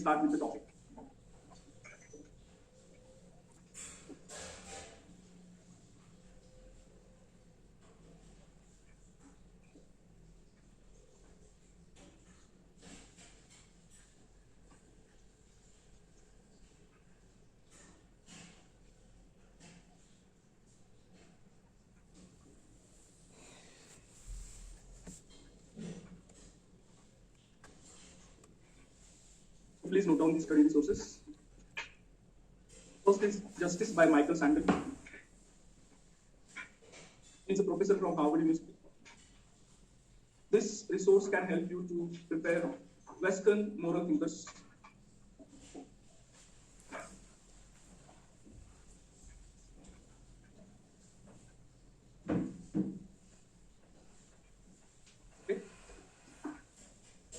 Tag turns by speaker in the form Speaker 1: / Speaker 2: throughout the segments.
Speaker 1: start with the topic. Please note down the study resources. First is Justice by Michael Sandel. He's a professor from Harvard University. This resource can help you to prepare Western moral thinkers. Okay.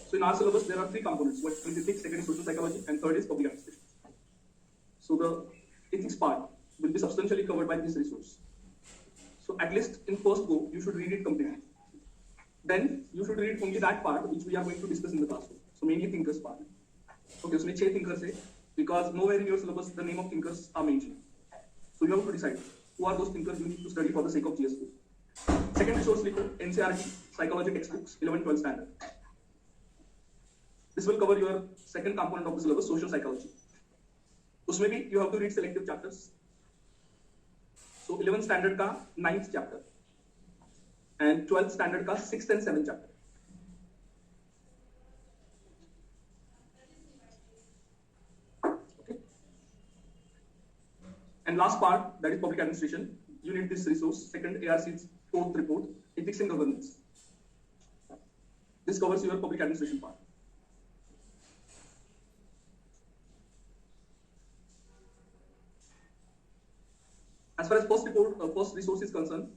Speaker 1: So in our syllabus, there are three components. One is ethics, second is social psychology, and third is public administration. So the ethics part will be substantially covered by this resource. So at least in first go, you should read it completely. Then you should read only that part which we are going to discuss in the classroom. So mainly thinkers part. Okay, उसमें 6 thinkers है, because nowhere in your syllabus the name of thinkers are mentioned. So you have to decide who are those thinkers you need to study for the sake of GS4. Second resource लिखो NCERT psychology textbooks 11-12 standard. This will cover your second component of the syllabus, social psychology. उसमें भी you have to read selective chapters. So 11th standard का 9th chapter and 12th standard का 6th and 7th chapter. Okay. And last part, that is public administration. You need this resource, second ARC's 4th report, ethics and governance. This covers your public administration part. As far as first resource is concerned,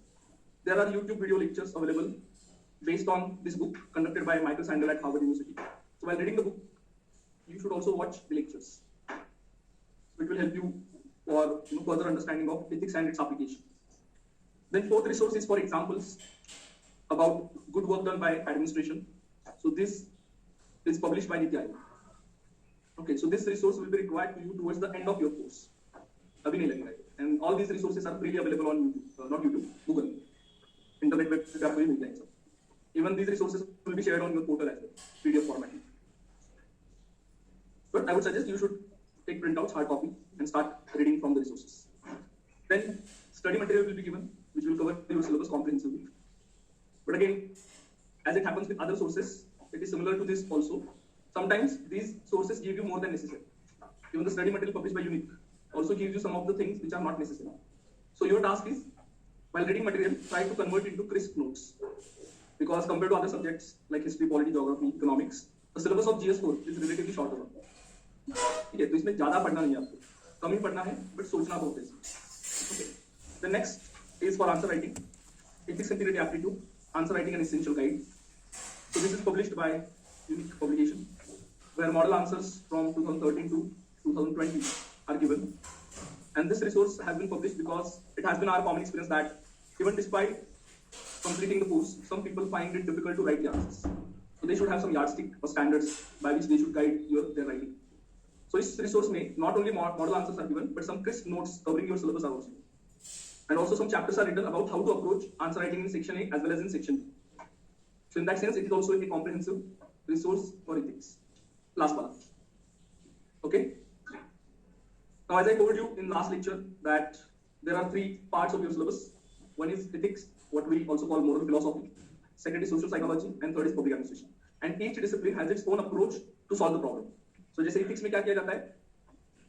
Speaker 1: there are YouTube video lectures available based on this book conducted by Michael Sandel at Harvard University. So while reading the book, you should also watch the lectures. So it will help you for further understanding of ethics and its application. Then fourth resource is for examples about good work done by administration. So this is published by Niti Aayog. Okay, so this resource will be required to you towards the end of your course. अभी नहीं लगेगा. And all these resources are freely available on YouTube, not YouTube, Google. Internet web पे आपको ये मिल जाएगा. Even these resources will be shared on your portal as well, PDF format. But I would suggest you should take printouts, hard copy, and start reading from the resources. Then study material will be given, which will cover your syllabus comprehensively. But again, as it happens with other sources, it is similar to this also. Sometimes these sources give you more than necessary. Even the study material published by Unique also gives you some of the things which are not necessary. So your task is, while reading material, try to convert it into crisp notes. Because compared to other subjects like history, polity, geography, economics, the syllabus of GS4 is relatively shorter. ठीक है, तो इसमें ज़्यादा पढ़ना नहीं है आपको, कम ही पढ़ना है, but सोचना बहुत है. Okay. The next is for answer writing, ethics and theory aptitude, answer writing an essential guide. So this is published by Unique Publication, where model answers from 2013 to 2020 are given. And this resource has been published because it has been our common experience that even despite completing the course, some people find it difficult to write the answers. So they should have some yardstick or standards by which they should guide their writing. So this resource may not only model answers are given, but some crisp notes covering your syllabus are also given. And also some chapters are written about how to approach answer writing in section A as well as in section B. So in that sense, it is also a comprehensive resource for ethics. Last part. Okay. Now, as I told you in last lecture that there are 3 parts of your syllabus. One is ethics, what we also call moral philosophy. Second is social psychology, and third is public administration. And each discipline has its own approach to solve the problem. So, जैसे ethics में क्या किया जाता है?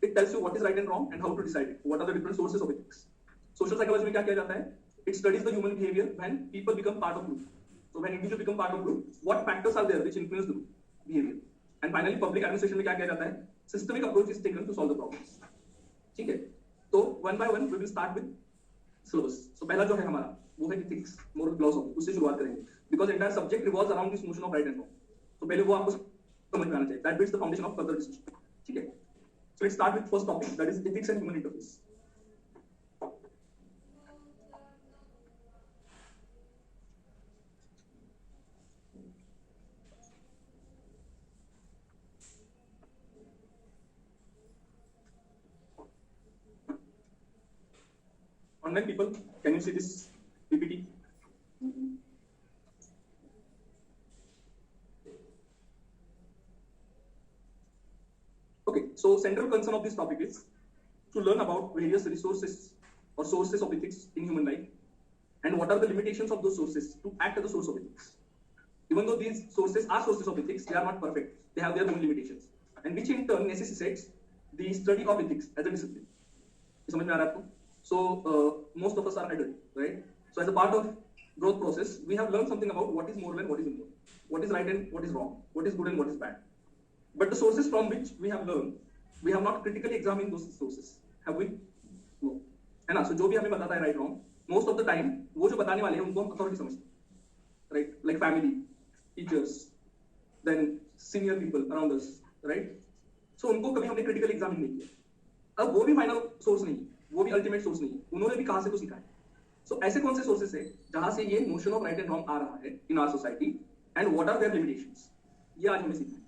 Speaker 1: It tells you what is right and wrong and how to decide it. What are the different sources of ethics? Social psychology में क्या किया जाता है? It studies the human behavior when people become part of group. So when individuals become part of group, what factors are there which influence the group behavior? And finally, public administration में क्या किया जाता है? Systemic approach is taken to solve the problems. ठीक है? तो one by one we will start with syllabus. So पहला जो है हमारा वो है ethics, moral philosophy. उससे शुरुआत करेंगे. Because entire subject revolves around this notion of right and wrong. तो पहले वो आपको समझ में आना चाहिए. That builds the foundation of further discussion. ठीक है? So let's start with first topic, that is ethics and human interface. online people, can you see this PPT? Okay, so central concern of this topic is to learn about various resources or sources of ethics in human life and what are the limitations of those sources to act as a source of ethics. Even though these sources are sources of ethics, they are not perfect. They have their own limitations, and which in turn necessitates the study of ethics as a discipline. समझ में आ रहा है आपको? So most of us are adult, right? So as a part of growth process, we have learned something about what is moral and what is immoral, what is right and what is wrong, what is good and what is bad. But the sources from which we have learned, we have not critically examined those sources, have we? No. है ना? So जो भी हमें बताता है right wrong, most of the time वो जो बताने वाले हैं उनको हम authority समझते हैं, right? Like family, teachers, then senior people around us, right? So उनको कभी हमने critically examine नहीं किया. अब वो भी फाइनल सोर्स नहीं, वो भी अल्टीमेट सोर्स नहीं, उन्होंने भी कहां से तो सीखा है. सो ऐसे कौन से सोर्सेस है जहां से ये notion of right and wrong आ रहा है in our society and what are their limitations, ये आज हमें सीखना है.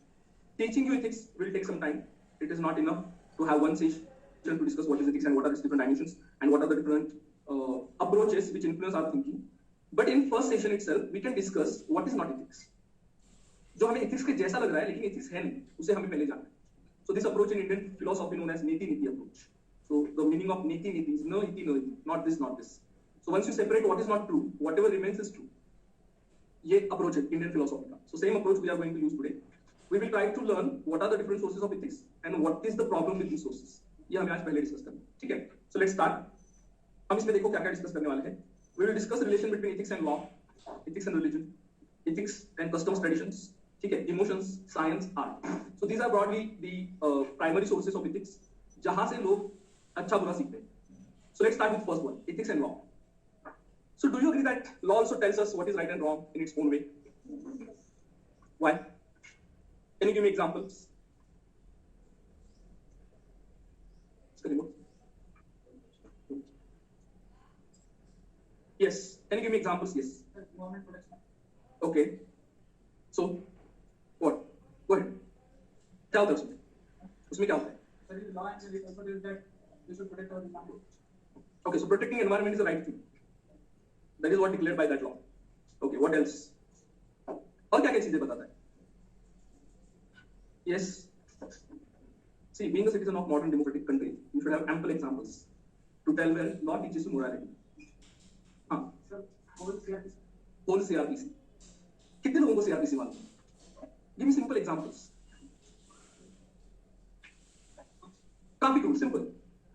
Speaker 1: Teaching you ethics will take some time. It is not enough to have one session to discuss what is ethics and what are its different dimensions and what are the different approaches which influence our thinking. But in first session itself we can discuss what is not ethics. जो हमें ethics के जैसा लग रहा है लेकिन ethics है नहीं, उसे हमें पहले जानना है. So this approach in Indian philosophy known as Niti Niti approach. So the meaning of Niti Niti is no iti no iti, not this, not this. So once you separate what is not true, whatever remains is true. ये approach है Indian philosophy का. So same approach we are going to use today. We will try to learn what are the different sources of ethics and what is the problem with these sources. ये हमें आज पहले discuss करना है, ठीक है? So let's start. हम इसमें देखो क्या क्या डिस्कस करने वाले हैं. We will discuss the relation between ethics and law, ethics and religion, ethics and customs traditions. ठीक है, emotions, science, art. So these are broadly the primary sources of ethics जहां से लोग अच्छा बुरा सीखते हैं. So let's start with first one, ethics and law. So do you agree that law also tells us what is right and wrong in its own way? Why? Can you give me examples? Yes, can you give me examples? Yes. Okay. So what? Go ahead. क्या होता है उसमें? उसमें क्या होता है? Okay, so protecting environment is the right thing. That is what declared by that law. Okay, what else? और क्या क्या चीजें बताता है? Yes. See, being a citizen of modern democratic country, you should have ample examples to tell where law teaches you morality. हाँ. Whole CRPC. कितने लोगों को CRPC मालूम है? Give me simple examples. Traffic rule, simple.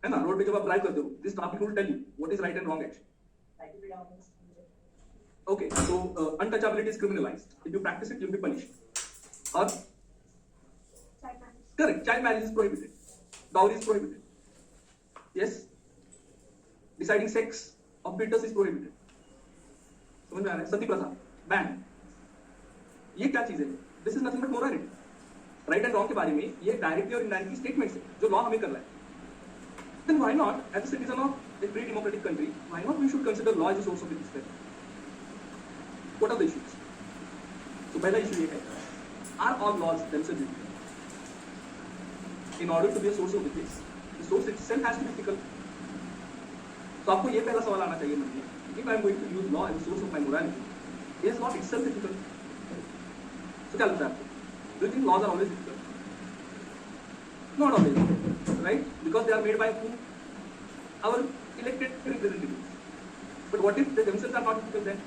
Speaker 1: है ना? Road पे जब आप ड्राइव करते हो, this traffic rule tell you what is right and wrong action. Okay, so untouchability is criminalized. If you practice it, you'll be punished. Or correct, child marriage is prohibited. Dowry is prohibited. Yes. Deciding sex of fetus is prohibited. समझ में आ रहा है? सती प्रथा ban. ये क्या चीज है? This is nothing but morality. Right and wrong के बारे में ये डायरेक्टली और इनडायरेक्टली स्टेटमेंट्स है जो लॉ हमें कर रहा है. Then why not as a citizen of a free democratic country, why not we should consider law as a source of ethics? What are the issues? तो पहला इशू ये है, are all laws themselves ethical? In order to be a source of ethics, the source itself has to be ethical. तो आपको ये पहला सवाल आना चाहिए मन में, if I am going to use law as a source of my morality, is not itself ethical? तो क्या लगता है आपको? Do you think laws are always ethical? Not always, right? Because they are made by who? Our elected representatives. But what if they themselves are not ethical then?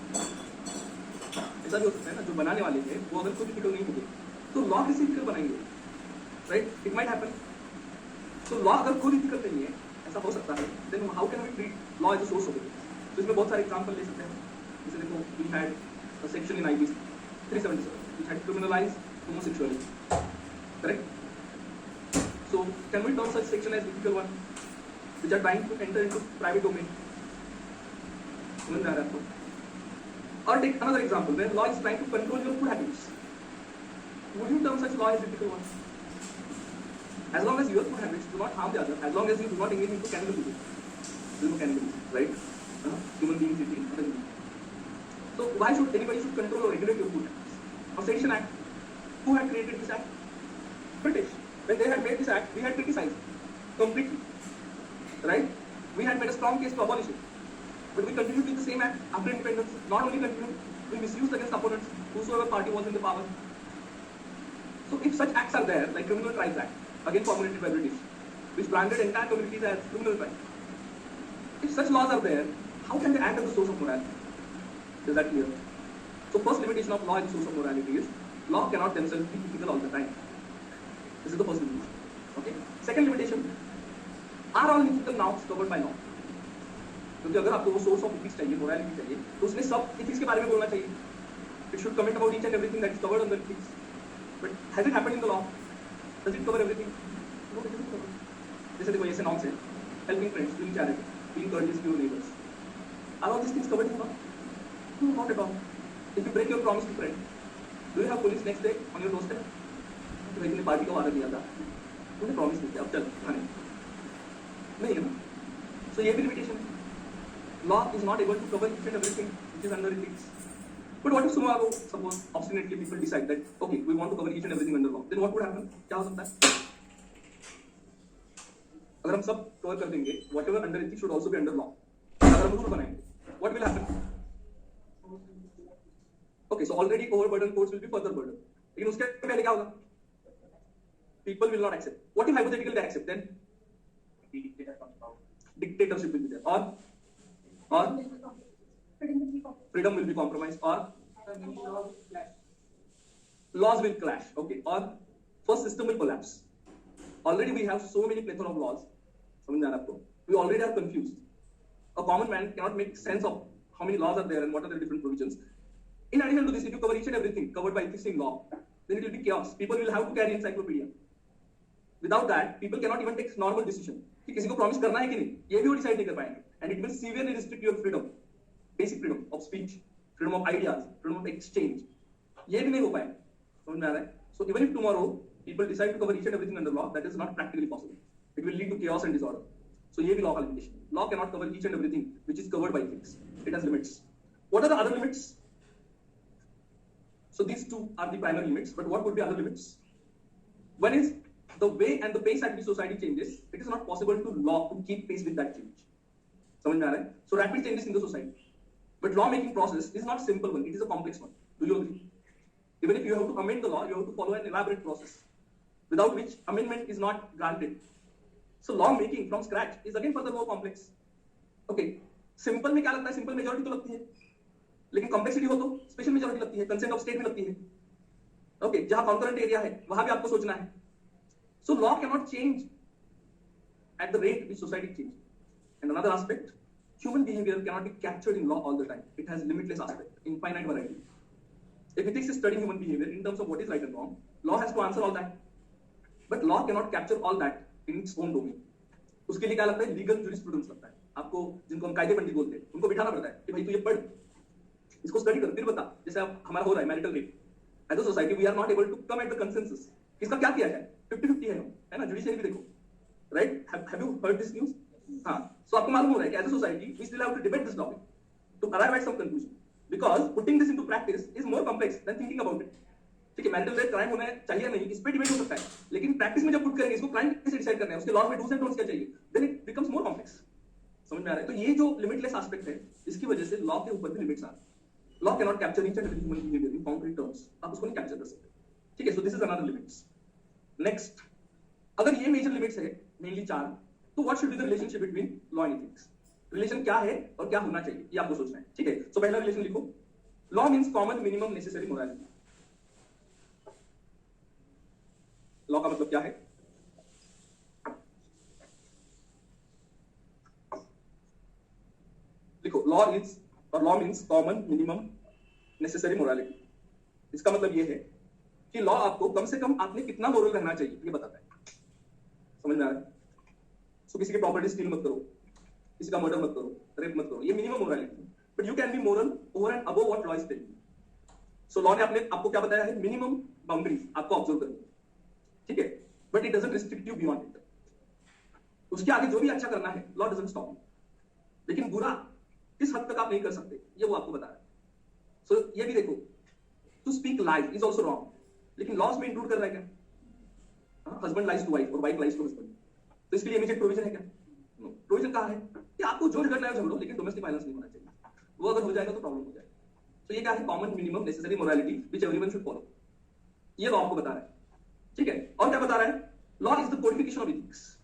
Speaker 1: ऐसा भी हो सकता है ना, जो बनाने वाले हैं वो अगर खुद ethical नहीं होंगे तो लॉ कैसे ethical बनाएंगे? Right? It might happen. So law अगर खुद ethical नहीं है, ऐसा हो सकता है, then how can we treat law as a source of ethics? तो इसमें बहुत सारे एग्जांपल ले सकते हैं. जैसे देखो, we had a section in IPC 377 which had criminalized homosexuality, correct? So can we term such section as ethical one, which are trying to enter into private domain? समझ में आ रहा है आपको? Or take another example where law is trying to control your food habits. Would you term such law as ethical one? As long as your food habits do not harm the other, as long as you do not engage into cannibalism, right? Human beings eating other human beings. So why should anybody control or regulate your food habits? Or Sedition Act. Who had created this act? British. When they had made this act, we had criticized completely, right? We had made a strong case to abolish it. but we continued with the same act after independence. Not only continued, we misused against opponents, whosoever party was in the power. So if such acts are there, like Criminal Trials Act, again formulated by British, which branded entire communities as criminal crime, if such laws are there, how can they act as a source of morality? Is that clear? So first limitation of law as a source of morality is, law cannot themselves be ethical all the time. This is the first limitation. Okay. Second limitation, are all ethical norms covered by law? क्योंकि अगर आपको वो source of ethics चाहिए, morality चाहिए, तो उसने सब ethics के बारे में बोलना चाहिए. It should comment about each and everything that is covered under ethics. But has it happened in the law? Does it cover everything? No, it doesn't cover. जैसे देखो ऐसे नॉर्म्स है, helping friends, doing charity, being courteous to your neighbors. Are all these things covered in law? No, not at all. If you break your promise to friend, do you have police next day on your doorstep? तो एक ने party को वादा किया था, तूने promise नहीं किया, अब चल खाने. नहीं है ना? So ये भी limitation है. Law is not able to cover each and everything which is under ethics. But what if tomorrow, suppose obstinately people decide that okay, we want to cover each and everything under law, then what would happen? क्या हो सकता है? अगर हम सब cover कर देंगे, whatever under ethics should also be under law. अगर हम रूल बनाएंगे, what will happen? Okay, so already overburdened courts will be further burdened. लेकिन उसके पहले क्या होगा? People will not accept. What if hypothetically they accept? Then dictatorship will be there, or freedom will be compromised, or laws will clash. Okay, or first system will collapse. Already we have so many plethora of laws. समझ में आ रहा है आपको? We already are confused. A common man cannot make sense of how many laws are there and what are the different provisions. In addition to this, if you cover each and everything covered by existing law, then it will be chaos. People will have to carry encyclopedia. Without that, people cannot even take normal decision. कि किसी को promise करना है कि नहीं, ये भी वो डिसाइड नहीं कर पाएंगे. And it will severely restrict your freedom, basic freedom of speech, freedom of ideas, freedom of exchange. ये भी नहीं हो पाएगा. समझ में आ रहा है? So even if tomorrow people decide to cover each and everything under law, that is not practically possible. It will lead to chaos and disorder. So ये भी law का limitation. Law cannot cover each and everything which is covered by ethics. It has limits. What are the other limits? So these two are the primary limits, but what could be other limits? One is the way and the pace at which society changes. It is not possible to law to keep pace with that change. समझ में आ रहा है? So rapid changes in the society. But law making process is not simple one. It is a complex one. Do you agree? Even if you have to amend the law, you have to follow an elaborate process, without which amendment is not granted. So law making from scratch is again further more complex. Okay, simple में क्या लगता है? Simple majority तो लगती है, लेकिन complexity हो तो special majority लगती है, consent of state में लगती है. Okay, जहाँ concurrent area है, वहाँ भी आपको सोचना है. So law cannot change at the rate which society changes. And another aspect, human behavior cannot be captured in law all the time. It has limitless aspect, infinite variety. If ethics is studying human behavior in terms of what is right and wrong, law has to answer all that. But law cannot capture all that in its own domain. उसके लिए क्या लगता है? Legal jurisprudence लगता है. आपको जिनको हम कायदे पंडित बोलते हैं, उनको बिठाना पड़ता है कि भाई तू ये पढ़, इसको स्टडी कर, फिर बता. जैसे अब हमारा हो रहा है marital rape. As a society, we are not able to come at the consensus. इसका क्या किया जाए? 50-50 है ना? जुडिशरी भी देखो, right? Have you heard this news? हाँ. So आपको मालूम हो रहा है कि as a society, we still have to debate this topic to arrive at some conclusion. Because putting this into practice is more complex than thinking about it. ठीक है, marital rape crime होना चाहिए नहीं, इस पे डिबेट हो सकता है, लेकिन प्रैक्टिस में जब पुट करेंगे इसको क्राइम कैसे डिसाइड करना है, उसके लॉज में डूज एंड डोंट्स क्या चाहिए, then it becomes more complex. समझ में आ रहा है? तो ये जो लिमिटलेस एस्पेक्ट है, इसकी वजह से लॉ के ऊपर भी लिमिट्स आ रहे हैं. Law cannot capture each and every human behaviour in concrete terms. आप उसको नहीं कैप्चर कर सकते. ठीक है, सो this is another limits. Next, अगर ये मेजर लिमिट्स है, मेनली 4, तो what should be the relationship between law and ethics? Relation क्या है और क्या होना चाहिए, ये आपको सोचना है. ठीक है, सो पहला रिलेशन लिखो. Law means common minimum necessary morality. Law का मतलब क्या है? लिखो, लॉ इज और law means common minimum necessary morality. इसका मतलब ये है कि लॉ आपको कम से कम आपने कितना मोरल रहना चाहिए ये बताता है. समझ में आ रहा है? सो किसी की प्रॉपर्टी स्टील मत करो, किसी का मर्डर मत करो, रेप मत करो, ये minimum morality. But you can be moral over and above what law is telling. So law ने आपको क्या बताया है? मिनिमम बाउंड्रीज आपको ऑब्जर्व करनी है. ठीक है, but it doesn't restrict you beyond it. उसके आगे जो भी अच्छा करना है, लॉ डजंट स्टॉप यू. लेकिन बुरा किस हद तक आप नहीं कर सकते, ये वो आपको बता रहा है. सो ये भी देखो, to speak lies is also wrong, लेकिन लॉज में इंक्लूड कर रहा है क्या? हस्बैंड लाइज टू वाइफ और वाइफ लाइज टू हस्बैंड, तो इसके लिए इमीडिएट प्रोविजन है क्या? नो, प्रोविजन कहा है कि आपको जो झगड़ना है झगड़ो, लेकिन डोमेस्टिक वायलेंस नहीं होना चाहिए। वो अगर हो जाएगा तो प्रॉब्लम हो जाएगा। तो ये क्या है? Common minimum necessary morality which everyone should follow. ये लॉ आपको बता रहा है, ठीक है। और क्या बता रहा है? Law is the codification of ethics.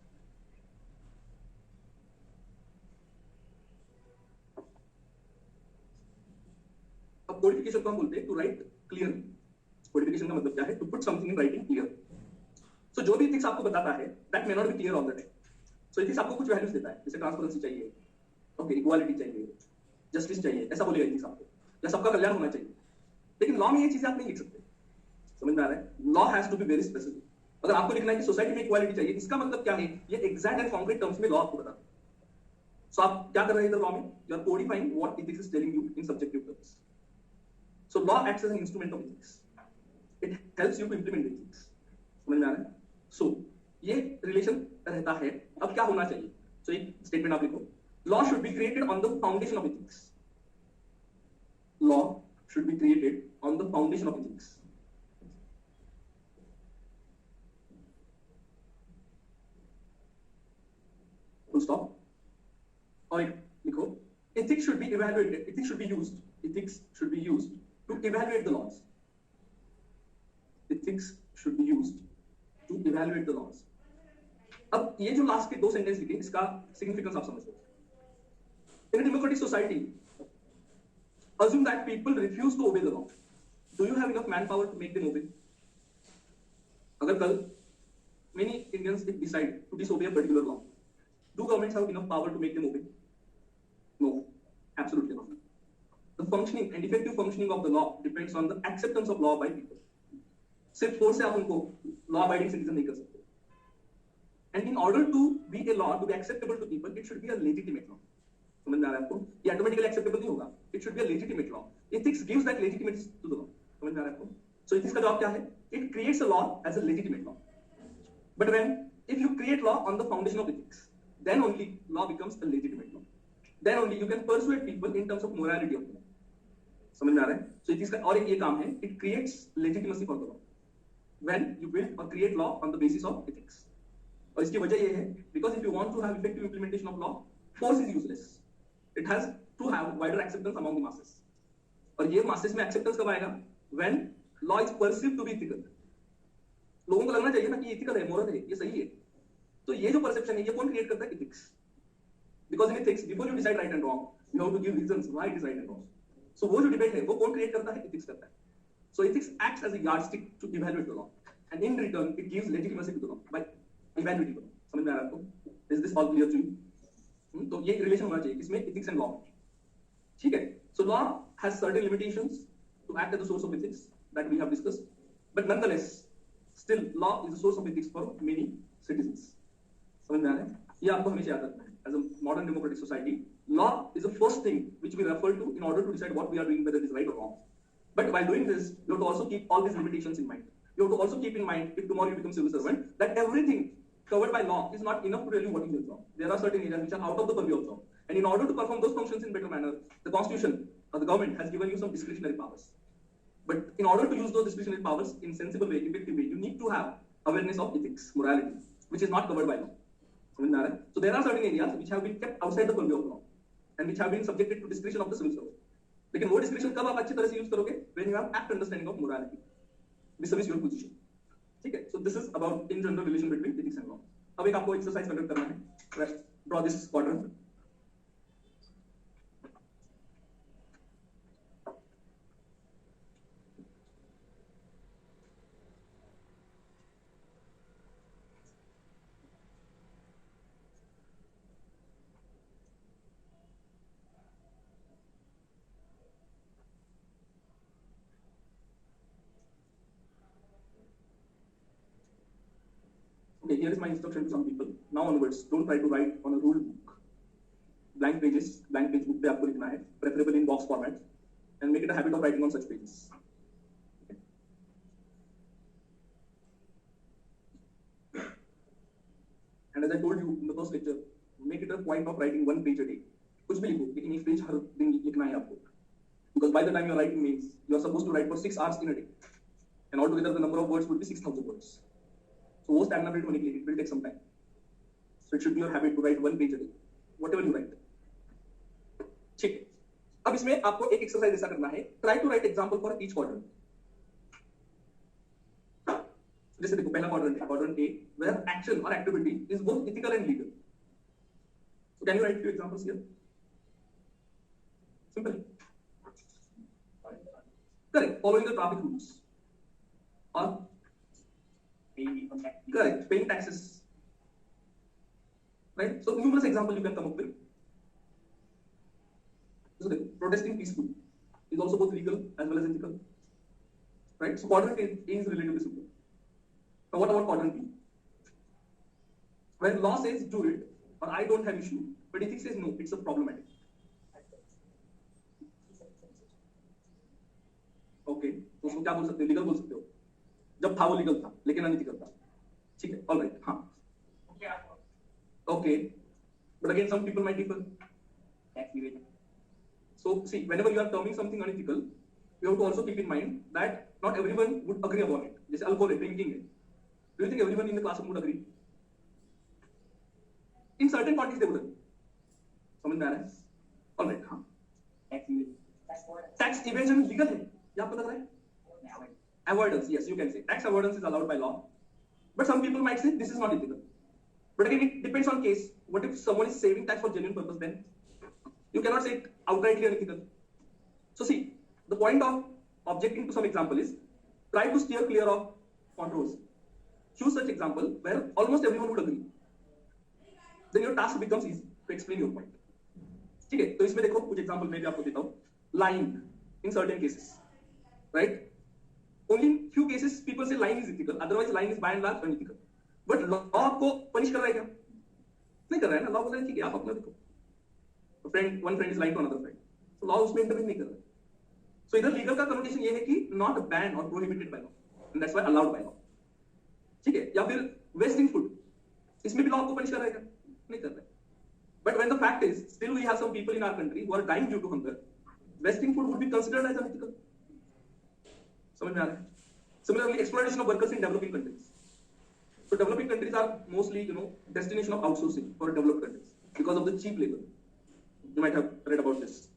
Speaker 1: अब कोडिफिकेशन को हम बोलते हैं टू राइट क्लियरली। कोडिफिकेशन का मतलब क्या है? To put something in writing clear. So जो भी एथिक्स आपको बताता है that may not be clear all the time. So ethics आपको कुछ वैल्यूज देता है, जैसे ट्रांसपेरेंसी चाहिए, ओके, इक्वालिटी चाहिए, जस्टिस चाहिए, ऐसा बोलेगा एथिक्स आपको, या सबका कल्याण होना चाहिए। लेकिन लॉ में ये चीजें आप नहीं लिख सकते। समझ में आ रहा है? Law has to be very specific. अगर आपको लिखना है कि सोसाइटी में इक्वालिटी चाहिए, इसका मतलब क्या है? ये एग्जैक्ट एंड कॉन्क्रीट टर्म्स में लॉ आपको बताता है। सो आप क्या कर रहे हैं इधर लॉ में? You are codifying what ethics is telling you in subjective terms. So law acts as an instrument of ethics. It helps you to implement ethics. समझ में आ रहा है? सो ये रिलेशन रहता है। अब क्या होना चाहिए? सो एक स्टेटमेंट आप लिखो, law should be created on the foundation of ethics. Law should be created on the foundation of ethics. Full stop. और लिखो, ethics should be evaluated. Ethics should be used. Ethics should be used to evaluate the laws. Ethics should be used to evaluate the laws. अब ये जो last के दो sentence लिखे, इसका significance आप समझो। In a democratic society, assume that people refuse to obey the law. Do you have enough manpower to make them obey? अगर कल many Indians decide to disobey a particular law, do governments have enough power to make them obey? No, absolutely not. The functioning and effective functioning of the law depends on the acceptance of law by people. सिर्फ force से आप उनको law abiding citizen नहीं कर सकते. And in order to be a law to be acceptable to people, it should be a legitimate law. समझ में आ रहा है आपको? ये ऑटोमेटिकली एक्सेप्टेबल नहीं होगा। It should be a legitimate law. Ethics gives that legitimacy to the law. समझ में आ रहा है आपको? सो एथिक्स का जवाब क्या है? It creates a law as a legitimate law. But when if you create law on the foundation of ethics, then only law becomes a legitimate law. Then only you can persuade people in terms of morality of law. समझ में आ रहा है? सो ethics का और एक ये काम है, it creates legitimacy for the law when you build और create law on the basis of ethics. और इसकी वजह ये है, because if you want to have effective implementation of law, force is useless. It has to have wider acceptance among the masses. और ये masses में acceptance कब आएगा? When law is perceived to be ethical. लोगों को लगना चाहिए ना कि ये ethical है, moral है, ये सही है। तो ये जो perception है, ये कौन create करता है? Ethics. Because in ethics, before you decide right and wrong, you have to give reasons why it is right and wrong. So वो जो debate है, वो कौन create करता है? Ethics करता है। So ethics acts as a yardstick to evaluate the law, and in return, it gives legitimacy to the law by evaluating the law. समझ में आ रहा है आपको? Is this all clear to you? तो ये रिलेशन होना चाहिए इसमें एथिक्स एंड लॉ। ठीक है? So law has certain limitations to act as the source of ethics that we have discussed, but nonetheless still law is the source of ethics for many citizens. समझ में आ रहा है? ये आपको हमेशा याद रखना है। As a modern democratic society, law is the first thing which we refer to in order to decide what we are doing, whether it is right और wrong. But while doing this, you have to also keep all these limitations in mind. You have to also keep in mind, if tomorrow you become civil servant, that everything covered by law is not enough to tell you what is your job. There are certain areas which are out of the purview of law. And in order to perform those functions in better manner, the constitution or the government has given you some discretionary powers. But in order to use those discretionary powers in sensible way, effective way, you need to have awareness of ethics, morality, which is not covered by law. So there are certain areas which have been kept outside the purview of law and which have been subjected to discretion of the civil servant. लेकिन वो discretion कब आप अच्छी तरह से use करोगे? When you have apt understanding of morality, vis-a-vis your position. ठीक है? So this is about in general relation between ethics and law. अब एक आपको एक्सरसाइज कंडक्ट करना है। Draw this quadrant. Okay, here is my instruction to some people. Now onwards, don't try to write on a ruled book. Blank pages, blank page book पे आपको लिखना है, preferably in box format, and make it a habit of writing on such pages. Okay. And as I told you in the first lecture, make it a point of writing one page a day. कुछ भी लिखो, लेकिन एक page हर दिन लिखना है आपको. Because by the time you are writing mails, you are supposed to write for 6 hours in a day, and altogether the number of words would be 6,000 words. So वो स्टैग्ना बिल्ड होने के लिए it will take some time. So So it should be your habit to write one page a day, whatever you write. ठीक है, अब इसमें आपको एक एक्सरसाइज ऐसा करना है, try to write example for each quadrant. जैसे देखो पहला क्वाड्रेंट है, क्वाड्रेंट ए, वेयर एक्शन और activity is both ethical and legal. So can you write few examples here? Simple. Correct, following the traffic rules. Or correct, paying taxes. Right? So numerous examples you can come up with. So protesting peacefully is also both legal as well as ethical. Right? So quadrant A is relatively simple. Now what about quadrant B? When law says do it, or I don't have issue, but ethics says no, it's a problematic. Okay, तो उसको क्या बोल सकते हो? Legal बोल सकते हो. जब था वो लीगल था, लेकिन अनइथिकल था. ठीक है, ऑलराइट. हाँ, okay, but again some people might differ. So see, whenever you are terming something unethical, you have to also keep in mind that not everyone would agree upon it. जैसे alcohol है, drinking है. Do you think everyone in the classroom would agree? In certain parties they would agree. समझ में आ रहा है? Alright. हाँ, tax evasion legal है, ये आपको लग रहा है? Avoidance, yes, you can say tax avoidance is allowed by law, but some people might say this is not ethical. But again, it depends on case. What if someone is saving tax for genuine purpose? Then you cannot say it outrightly unethical. So see, the point of objecting to some example is try to steer clear of controversy. Choose such example where almost everyone would agree. Then your task becomes easy to explain your point. ठीक है, तो इसमें देखो कुछ example मैं भी आपको देता हूँ. Lying in certain cases, right? Only in few cases people say lying is ethical, otherwise lying is by and large unethical. But law आपको पनिश कर रहा है क्या? नहीं कर रहा है ना. लॉ बोल रहा है ठीक है, आप अपना देखो. One friend is lying to another friend. So law उसमें इंटरवीन नहीं कर रहा है. So इधर लीगल का कनोटेशन ये है कि not banned or prohibited by law, and that's why allowed by law. ठीक है, या फिर wasting food, इसमें भी लॉ आपको पनिश कर रहा है क्या? नहीं कर रहा है. But when the fact is still we have some people in our country who are dying due to hunger, wasting food would be considered as unethical. समझ में आ रहा है? Similarly, exploitation of workers in developing countries. So developing countries are mostly, destination of outsourcing for developed countries because of the cheap labor. You might have read about this,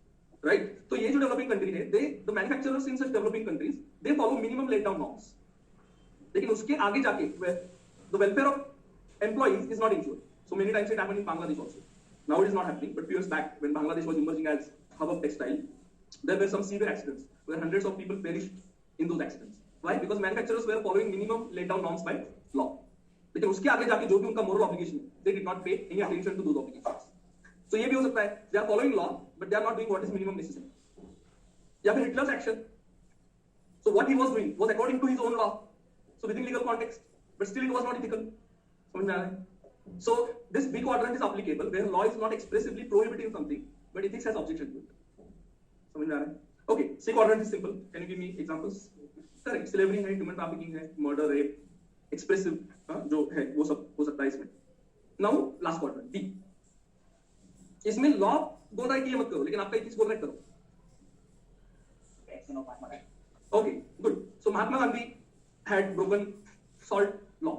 Speaker 1: right? So ये जो developing country है, the manufacturers in such developing countries, they follow minimum laid down norms. लेकिन उसके आगे जाके the welfare of employees is not ensured. So many times it happened in Bangladesh also. Now it is not happening, but few years back when Bangladesh was emerging as hub of textile, there were some severe accidents where hundreds of people perished in those accidents. Why? Because manufacturers were following minimum laid down norms by law. लेकिन उसके आगे जाके जो भी उनका moral obligation है, they did not pay any attention to those obligations. So ये भी हो सकता है, they are following law, but they are not doing what is minimum necessary. या फिर Hitler's action. So what he was doing was according to his own law, so within legal context, but still it was not ethical. समझ में आ रहा है? So this B quadrant is applicable where law is not expressively prohibiting something, but ethics has objection to it. समझ में आ रहा है? Okay, C quadrant is simple. Can you give me examples? Correct. Slavery है, human trafficking है, murder, rape, expressive जो है वो सब हो सकता है इसमें. Now last quadrant D. इसमें law बोल रहा है कि ये मत करो, लेकिन आपका ethics बोल रहा है करो. Okay, good. So Mahatma Gandhi had broken salt law,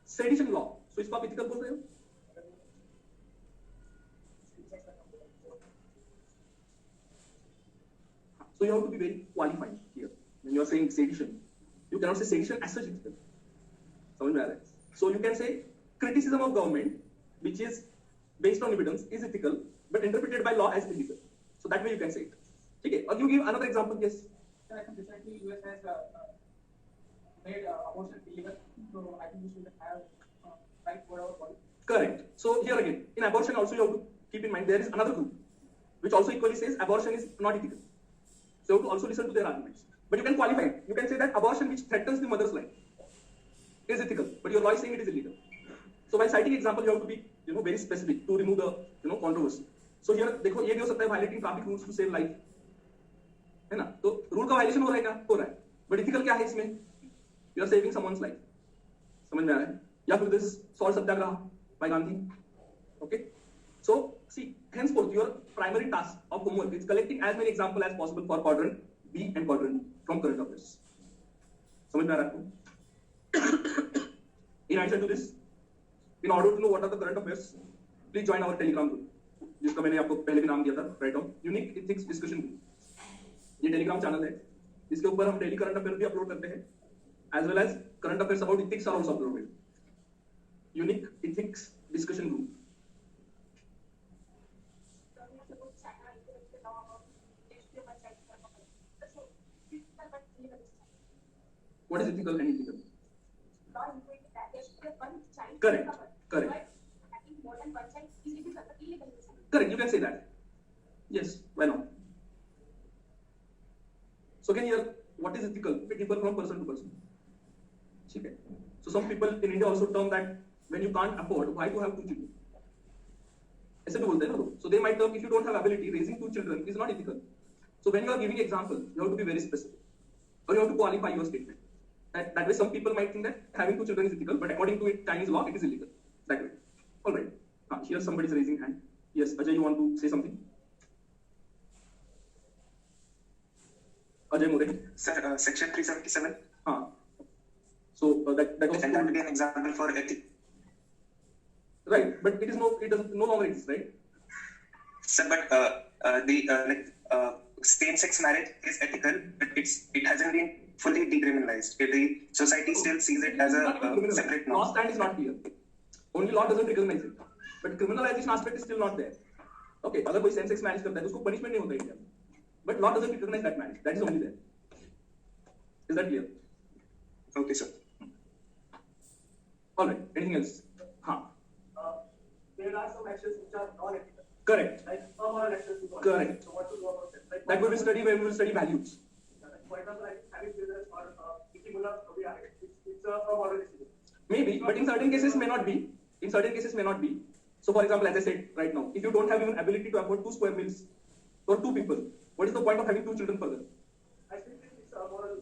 Speaker 1: sedition law. So इसको आप ethical बोल रहे हो? So you have to be very qualified here when you are saying sedition. You cannot say sedition as such ethical. समझ में आ रहा है? So you can say criticism of government, which is based on evidence, is ethical, but interpreted by law as illegal. So that way you can say it. ठीक है? Or you give another example. Yes.
Speaker 2: Recently, US has made abortion illegal, so I think we should have right for our body.
Speaker 1: Correct. So here again, in abortion also you have to keep in mind there is another group which also equally says abortion is not ethical. So you have to also listen to their arguments. But you can qualify it. You can say that abortion which threatens the mother's life is ethical, but your law is saying it is illegal. So while citing example, you have to be, very specific to remove the, controversy. So here, देखो ये भी हो सकता है violating traffic rules to save life, है ना? तो rule का violation हो रहा है क्या? हो रहा है. But ethical क्या है इसमें? You are saving someone's life. समझ में आ रहा है? या फिर this salt satyagraha by Gandhi. Okay. So see, henceforth your primary task of homework is collecting as many examples as possible for quadrant B and quadrant from current affairs. समझ में आ रहा है आपको? In addition to this, In order to know what are the current affairs, please join our Telegram group, जिसका मैंने आपको पहले भी नाम दिया था, write down, unique ethics discussion group. ये टेलीग्राम चैनल है, इसके ऊपर हम डेली करंट अफेयर भी अपलोड करते हैं, as well as current affairs about ethics are also uploaded. Unique ethics discussion group. What is ethical and ethical? Correct. Correct. Correct. You can say that. Yes. Why not? So again, here, what is ethical? It differs from person to person. Okay. So some people in India also term that when you can't afford, why to have two children? ऐसे भी बोलते हैं ना लोग. So they might term if you don't have ability, raising two children is not ethical. So when you are giving example, you have to be very specific, or you have to qualify your statement. That way, some people might think that having two children is ethical, but according to Chinese law, it is illegal. That way. All right. Here somebody is raising hand. Yes, Ajay, you want to say something? Ajay More.
Speaker 3: Sir, section 377.
Speaker 1: So that was
Speaker 3: And that would be an example for ethics.
Speaker 1: Right, but it is no, it does no longer exist, right?
Speaker 3: Sir, but the same-sex marriage is ethical, but it hasn't been fully decriminalized. The society still sees it as a separate norm.
Speaker 1: Law stand is not clear. Only law doesn't recognize it, but criminalization aspect is still not there. Okay, अगर कोई same-sex marriage करता है, उसको punishment नहीं होता India में. But law doesn't recognize that marriage. That is only there. Is that clear?
Speaker 3: Okay, sir.
Speaker 1: All right. Anything else?
Speaker 2: There are some actions which are non-ethical.
Speaker 1: Correct.
Speaker 2: Like immoral actions.
Speaker 1: Correct.
Speaker 2: So what to do about that? Like,
Speaker 1: That will be studied when we will study values.
Speaker 2: For example, like having children or eating mula, it's a moral decision.
Speaker 1: Maybe, but in certain cases may not be. In certain cases may not be. So for example, as I said right now, if you don't have even ability to afford 2 square meals for 2 people, what is the point of having 2 children further?
Speaker 2: I think it's a moral.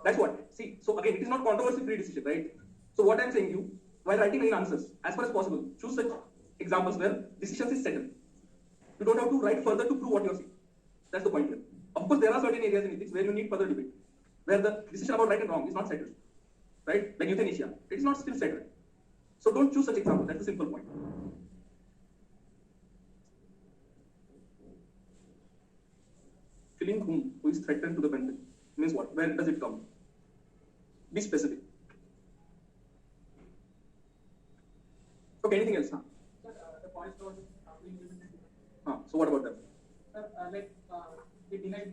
Speaker 1: That's what. See, so again, it is not controversy-free decision, right? So what I'm saying you, while writing any answers, as far as possible, choose such examples where decisions is settled. You don't have to write further to prove what you're saying. That's the point here. Of course, there are certain areas in ethics where you need further debate, where the decision about right and wrong is not settled, right? Like euthanasia, it is not still settled. So don't choose such example. That's the simple point. Killing whom? Who is threatened to the country? Means what? Where does it come? Be specific. Okay, anything else?
Speaker 2: The points was being given.
Speaker 1: So what about them?
Speaker 2: Like we denied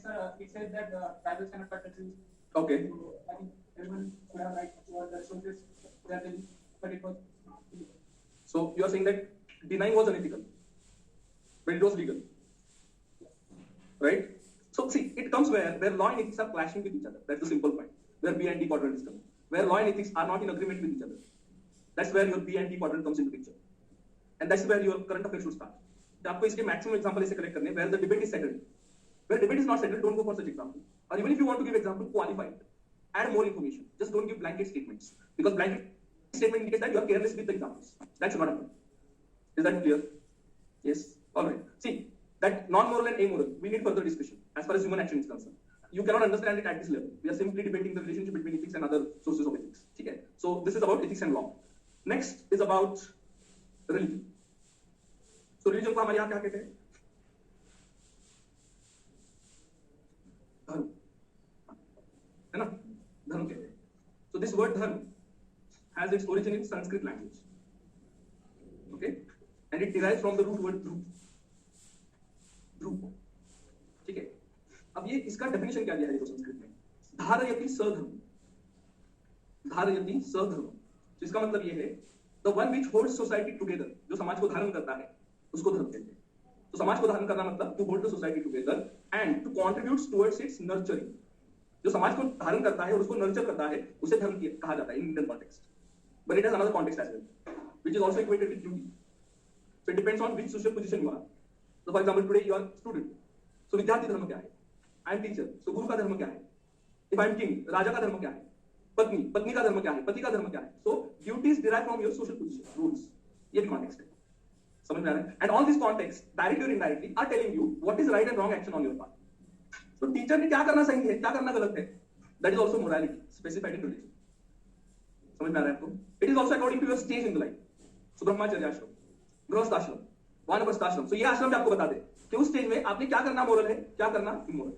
Speaker 2: sir. It said that tribals cannot cut the trees.
Speaker 1: Okay.
Speaker 2: So I think everyone should have right to the resources they are telling, but it was illegal.
Speaker 1: So you are saying that denying was unethical, but it was legal, right? So see, it comes where law and ethics are clashing with each other. That's the simple point. Where B and T quadrant is coming. Where law and ethics are not in agreement with each other. That's where your B and T quadrant comes into picture. And that's where your current affairs should start. तो आपको इसके maximum example ऐसे collect करने where the debate is settled. Where debate is not settled, don't go for such example. Or even if you want to give example, qualify it. Add more information. Just don't give blanket statements. Because blanket statement indicates that you are careless with the examples. That should not happen. Is that clear? Yes? Alright. See, that non-moral and amoral, we need further discussion as far as human action is concerned. You cannot understand it at this level. We are simply debating the relationship between ethics and other sources of ethics. Okay? So this is about ethics and law. Next is about religion. So religion को हमारे यहाँ क्या कहते हैं? धर्म, है ना? धर्म कहते हैं. So this word dharma has its origin in Sanskrit language. Okay? And it derives from the root word dhruv. ध्रुव. ठीक है? अब ये इसका डेफिनेशन क्या दिया है देखो संस्कृत में? धारयति सधर्म. धारयति सधर्म. तो इसका मतलब ये है the one which holds society together. जो समाज को धारण करता है उसको धर्म कहते हैं. तो समाज को धारण करना मतलब to hold the society together and to contribute towards its nurturing. जो समाज को धारण करता है और उसको नर्चर करता है उसे धर्म कहा जाता है in Indian context. But it has another context as well, which is also equated with duty. So it depends on which social position you are. So for example, today you are student. So विद्यार्थी धर्म क्या है? I am teacher. So गुरु का धर्म क्या है? If I am king, राजा का धर्म क्या है? पत्नी, पत्नी का धर्म क्या है? पति का धर्म क्या है? So duties derive from your social position, rules. ये भी context है. समझ में आ रहा है? And all these contexts, directly or indirectly, are telling you what is right and wrong action on your part. So teacher ने क्या करना सही है, क्या करना गलत है? That is also morality, specified in religion. समझ में आ रहा है आपको? It is also according to your stage in the life. So brahmacharya ashram, गृहस्थ आश्रम, वानप्रस्थ आश्रम. सो ये आश्रम भी आपको बता दे कि उस स्टेज में आपने क्या करना मोरल है, क्या करना इमोरल.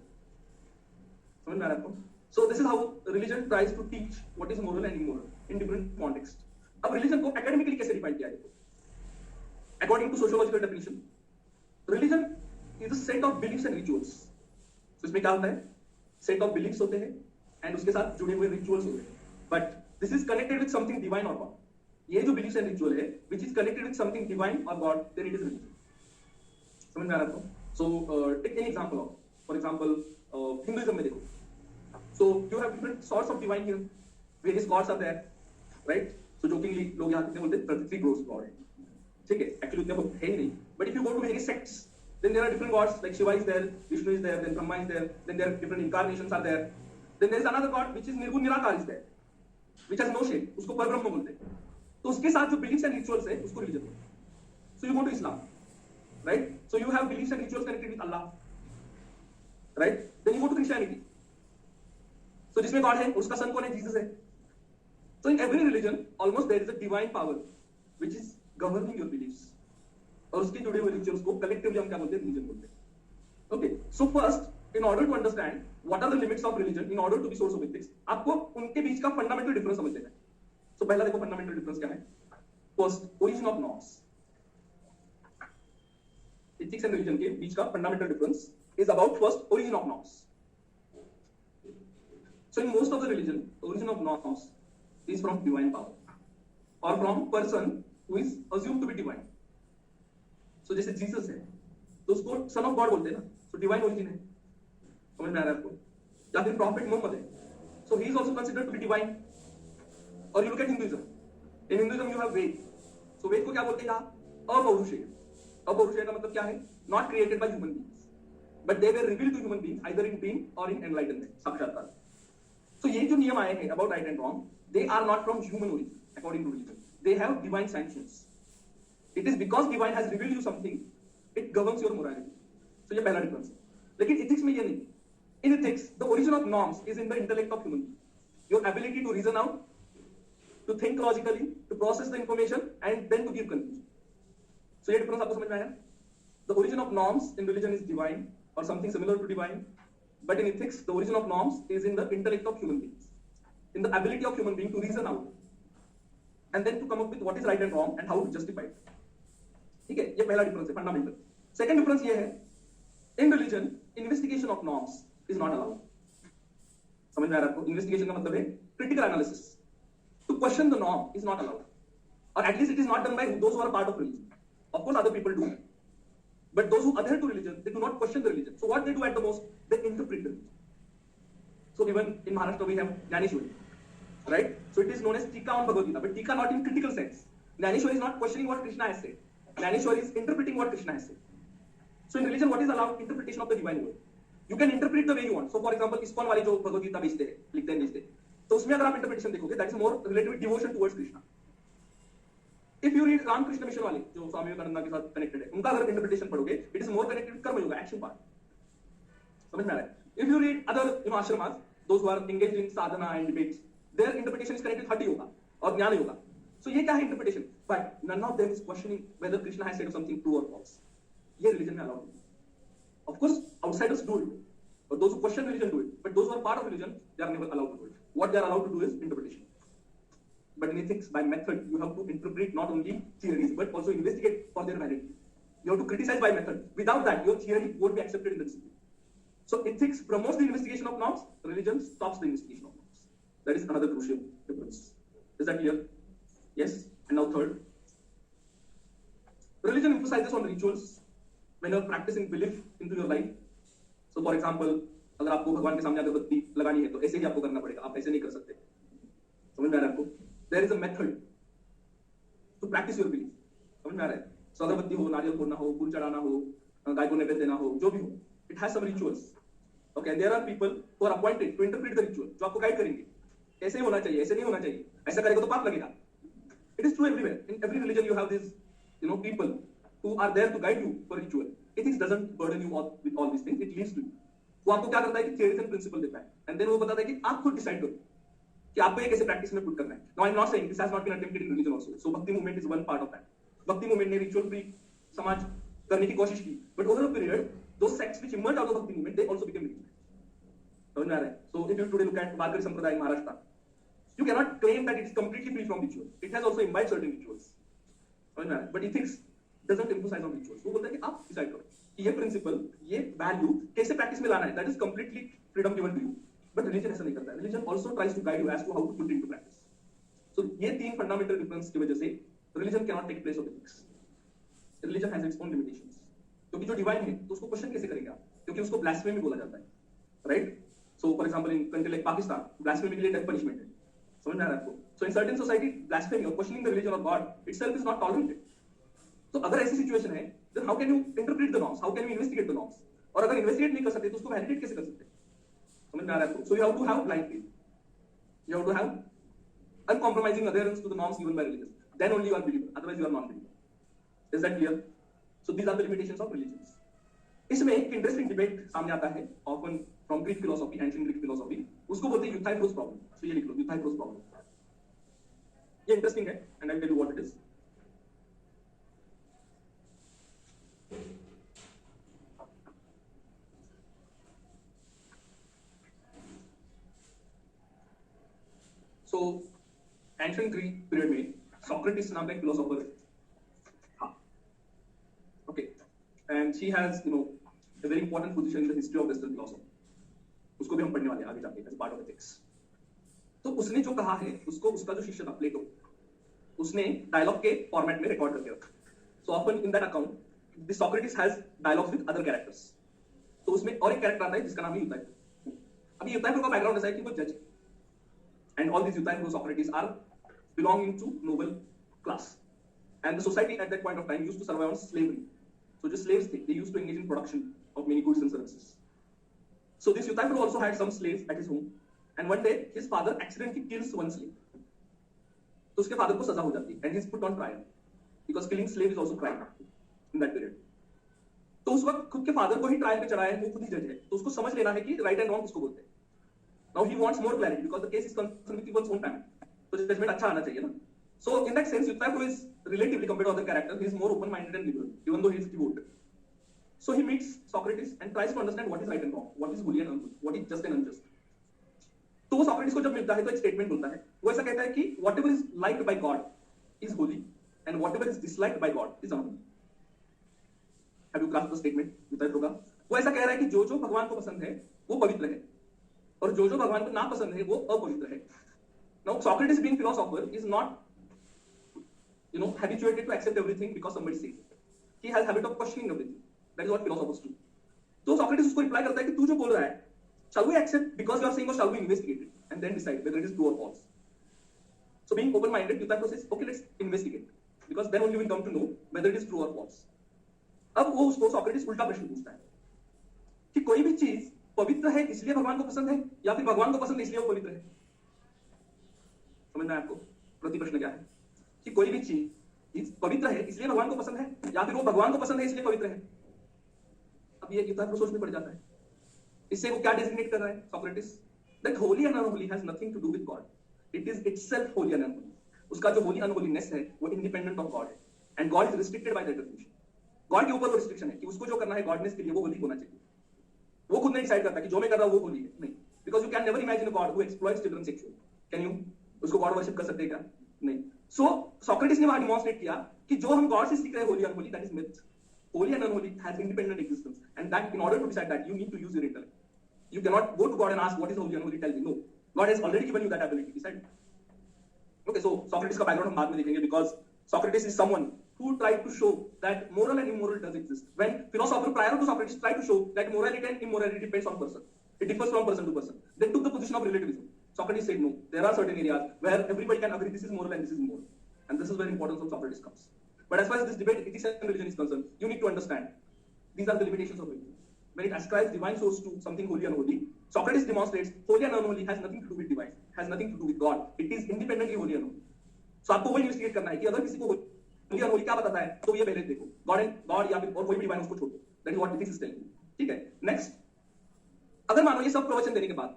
Speaker 1: समझ में आ रहा है आपको? So this is how religion tries to teach what is moral and immoral in different context. अब रिलीजन को एकेडमिकली कैसे डिफाइन किया जाए? According to sociological definition, religion is a set of beliefs and rituals. तो इसमें क्या होता है? सेट ऑफ बिलीफ्स होते हैं एंड उसके साथ जुड़े हुए रिचुअल्स होते हैं. But this is connected with something divine और गॉड. ये जो बिलीफ्स एंड रिचुअल है which is connected with something divine और god, then it is religion. समझ में आ रहा है आपको? So take an example of, for example Hinduism में देखो. So you have different sorts of divine here, various gods are there, right? So jokingly लोग यहाँ कितने बोलते हैं 33 ग्रोस गॉड है, ठीक है? एक्चुअली उतने है ही नहीं. But if you go to various sects, then there are different gods, like Shiva is there, Vishnu is there, then Brahma is there, then there are different incarnations are there. Then there is another god which is Nirgun Nirakar is there, which has no shape, उसको परब्रह्म बोलते हैं. तो उसके साथ जो beliefs and rituals है उसको religion बोलते हैं. So you go to Islam, right? So you have beliefs and rituals connected with Allah, right? Then you go to Christianity. So जिसमें God है उसका son कौन है? Jesus है. So in every religion almost there is a divine power which is governing your beliefs. और उसके जुड़े हुए रिचुअल्स को कलेक्टिवली हम क्या बोलते हैं? रिलीजन बोलते हैं. Okay, so first in order to understand what are the limits of religion in order to be source of ethics, आपको उनके बीच का फंडामेंटल डिफरेंस समझ लेना है. सो पहला देखो फंडामेंटल डिफरेंस क्या है. First, origin of norms. Ethics and religion के बीच का fundamental difference is about first origin of norms. So in most of the religion origin of norms is from divine power और from person who is assumed to be divine. So जैसे Jesus है तो उसको son of God बोलते हैं ना, so divine origin है. समझ में आ रहा है आपको? या फिर प्रॉफिट मोहम्मद है, so he is also considered to be divine. और you look at Hinduism, in Hinduism you have Veda. So Veda को क्या बोलते हैं? यहाँ अपौरुषेय. अपौरुषेय का मतलब क्या है? Not created by human beings but they were revealed to human beings either in dream और इन एनलाइटनमेंट, साक्षात्कार. सो ये जो नियम आए हैं about right and wrong, they are not from human origin according to religion. They have divine sanctions. It is because divine has revealed you something, it governs your morality. So ये पहला difference है. लेकिन ethics में ये नहीं. In ethics, the origin of norms is in the intellect of human being. Your ability to reason out, to think logically, to process the information, and then to give conclusion. So ये difference आपको समझ में आया? The origin of norms in religion is divine or something similar to divine, but in ethics, the origin of norms is in the intellect of human beings, in the ability of human being to reason out, and then to come up with what is right and wrong and how to justify it. ठीक है? ये पहला difference है fundamental. Second difference ये है, in religion investigation of norms is not allowed. समझ में आ रहा है आपको? इन्वेस्टिगेशन का मतलब है critical analysis. To question the norm is not allowed, और at least it is not done by those who are part of religion. Of course other people do, but those who adhere to religion they do not question the religion. So what they do at the most, they interpret the religion. So even in Maharashtra we have Dnyaneshwari, right? So it is known as tika on Bhagavad Gita, but टीका not in critical sense. Dnyaneshwari is not questioning what Krishna has said. Dhaneshwari is interpreting what Krishna has said. So in religion, what is allowed? Interpretation of the divine word. You can interpret the way you want. So for example, ISKCON वाले जो भगवद गीता बेचते हैं, लिखते हैं, बेचते हैं, तो उसमें अगर आप interpretation देखोगे, that is more related with devotion towards Krishna. If you read Ramakrishna mission वाले जो स्वामी विवेकानंद के साथ connected है, उनका अगर interpretation पढ़ोगे, it is more connected with कर्म योगा, action part. समझ में आ रहा है? If you read other ashramas, those who are engaged in sadhana and debates, their interpretation is connected with hatha yoga और ज्ञान योगा. So ये क्या है interpretation? But none of them is questioning whether Krishna has said something true or false. ये religion में allowed है. Of course, outsiders do it, but those who question religion do it. But those who are part of religion, they are never allowed to do it. What they are allowed to do is interpretation. But in ethics, by method, you have to interpret not only theories but also investigate for their validity. You have to criticize by method. Without that, your theory won't be accepted in the discipline. So ethics promotes the investigation of norms. Religion stops the investigation of norms. That is another crucial difference. Is that clear? Yes. And now third, religion emphasizes on rituals when you are practicing belief into your life. So for example, अगर आपको भगवान के सामने अगरबत्ती लगानी है तो ऐसे ही आपको करना पड़ेगा, आप ऐसे नहीं कर सकते. समझ में आ रहा है आपको? There is a method to practice your belief. समझ में आ रहा है? So अगरबत्ती हो, नारियल फोड़ना हो, फूल चढ़ाना हो, गाय को नैवेद्य देना हो, जो भी हो, it has some rituals. Okay, and there are people who are appointed to interpret the ritual, जो आपको गाइड करेंगे. ऐसे ही होना चाहिए, ऐसे नहीं होना चाहिए, ऐसा करेगा तो पाप लगेगा. It is true everywhere. In every religion, you have these, people who are there to guide you for ritual. Ethics doesn't burden you with all these things. It leads to you. वो आपको क्या करता है कि theories and principle देता है, and then वो बताता है कि आप खुद decide करो. कि आपको ये कैसे प्रैक्टिस में पुट करना है. Now I am not saying this has not been attempted in religion also. So bhakti movement is one part of that. Bhakti movement ने रिचुअल फ्री समाज करने की कोशिश की, but over a period those sects which emerged out of Bhakti movement, they also became religion. समझ में आ रहा है? So if you today look at Varkari Sampradaya in Maharashtra, you cannot claim that it is completely free from ritual. It has also imbibed certain rituals. समझ में आ रहा है? But ethics doesn't emphasize on rituals. वो बोलता है कि आप डिसाइड करो कि ये प्रिंसिपल, ये वैल्यू कैसे प्रैक्टिस में लाना है. That is completely freedom given to you. But religion ऐसा नहीं करता है. Religion also tries to guide you as to how to put it into practice. So ये तीन fundamental difference की वजह से religion cannot take place of ethics. Religion has its own limitations. क्योंकि जो डिवाइन है तो उसको क्वेश्चन कैसे करेगा, क्योंकि उसको ब्लास्फेमी बोला जाता है, right. So for example in country like Pakistan, blasphemy के लिए डेथ पनिशमेंट है. समझ में आ रहा है आपको? So in certain society blasphemy और questioning the religion of God itself is not tolerated. तो अगर ऐसी सिचुएशन है, then how can you interpret the norms, how can you investigate the norms. और अगर इन्वेस्टिगेट नहीं कर सकते तो उसको वैलिडेट कैसे कर सकते हैं? समझ में आ रहा है आपको? So you have to have blind faith, you have to have uncompromising adherence to the norms given by religion. Then only you are believer, otherwise you are non-believer. Is that clear? So these are the limitations of religions. इसमें एक interesting debate सामने आता है often from Greek philosophy, ancient Greek philosophy. उसको बोलते हैं यूथाइड्रोस problem. सो ये लिख लो, यूथाइड्रोस प्रॉब्लम. ये इंटरेस्टिंग है and I tell you what it is. सो एंशिएंट ग्रीक पीरियड में सोक्रेटिस नाम का एक फिलोसोफर था. Okay, and she has a very important position in the history of Western philosophy. उसको भी हम पढ़ने वाले हैं आगे जाके as part of ethics. तो उसने जो कहा है उसको उसका जो शिष्य था प्लेटो, उसने डायलॉग के फॉर्मेट में रिकॉर्ड करके रखा. So often in that account, the Socrates has dialogues with other characters. तो उसमें और एक कैरेक्टर आता है जिसका नाम है यूथाइड्रो. अभी यूथाइड्रो का बैकग्राउंड ऐसा है कि वो जज है, and all these यूथाइड्रो Socrates are belonging to noble class, and the society at that point of time used to survive on slavery. So just slaves they used to engage in production of many goods and services. So this Euthyphro also had some slaves at his home, and one day his father accidentally kills one slave. तो उसके father को सजा हो जाती है and he is put on trial because killing slave is also crime in that period. तो उस वक्त खुद के फादर को ही ट्रायल पे चढ़ाया है, वो खुद ही जज है, तो उसको समझ लेना है कि राइट एंड रॉन्ग किसको बोलते हैं. Now he wants more clarity because the case is concerned with one's own family. तो जजमेंट अच्छा आना चाहिए ना. So in that sense, Euthyphro is relatively compared to other characters, he is more open-minded and liberal, even though he is devout. So he meets Socrates and tries to understand what is right and wrong, what is holy and unholy, what is just and unjust. तो वो Socrates को जब मिलता है तो एक statement बोलता है. वो ऐसा कहता है कि whatever is liked by God is holy and whatever is disliked by God is unholy. Have you grasped the statement? Euthyphro का वो ऐसा कह रहा है कि जो जो भगवान को पसंद है वो पवित्र है और जो जो भगवान को ना पसंद है वो अपवित्र है. Now Socrates being philosopher is not habituated to accept everything because somebody says it. He has habit of questioning everything. That is what philosophers do. तो Socrates उसको रिप्लाई करता है कि तू जो बोल रहा है, shall we accept because you are saying or shall we investigate it and then decide whether it is true or false? So being open-minded, Euthyphro says, okay, let's investigate because then only we will come to know whether it is true or false. अब वो उसको Socrates उल्टा प्रश्न पूछता है कि कोई भी चीज पवित्र है इसलिए भगवान को पसंद है या फिर भगवान को पसंद है इसलिए वो पवित्र है. समझना है आपको? प्रति प्रश्न क्या है कि कोई भी चीज पवित्र है इसलिए भगवान को पसंद है या फिर वो भगवान को पसंद है इसलिए पवित्र है. अब ये यूथाइड्रो सोच में पड़ जाता है. इससे वो क्या डेजिग्नेट कर रहा है Socrates? That holy and unholy has nothing to do with God. It is itself holy and unholy. उसका जो holy unholiness है वो independent of God है and God is restricted by that definition. God के ऊपर वो रिस्ट्रिक्शन है कि उसको जो करना है गॉडनेस के लिए वो होली होना चाहिए. वो खुद नहीं डिसाइड करता कि जो मैं कर रहा हूँ वो होली है, नहीं. Because you can never imagine a God who exploits children sexually. Can you? उसको गॉड वर्शिप कर सकते हैं क्या? नहीं. So Socrates ने वहां डिमॉन्स्ट्रेट किया कि जो हम गॉड से सीख रहे हैं Holi unholy, that is myth. Holy and unholy has independent existence, and that in order to decide that you need to use your intellect. You cannot go to God and ask what is holy and unholy. Tell me no. God has already given you that ability. Decide. Okay, so Socrates का background हम बाद में देखेंगे because Socrates is someone who tried to show that moral and immoral does exist. When philosophers prior to Socrates tried to show that morality and immorality depends on person, it differs from person to person. They took the position of relativism. Socrates said no. There are certain areas where everybody can agree this is moral and this is immoral, and this is where importance of Socrates comes. But as far as this debate ethics and religion is concerned, you need to understand these are the limitations of religion. When it ascribes divine source to something holy and unholy, Socrates demonstrates holy and unholy has nothing to do with divine, has nothing to do with God. It is independently holy and unholy. So आपको वही investigate करना है कि अगर किसी को होली और होली क्या बताता है तो ये पहले देखो गॉड या फिर और कोई भी डिवाइन उसको छोड़ दो. That is what ethics is telling. ठीक है. नेक्स्ट, अगर मानो ये सब प्रवचन देने के बाद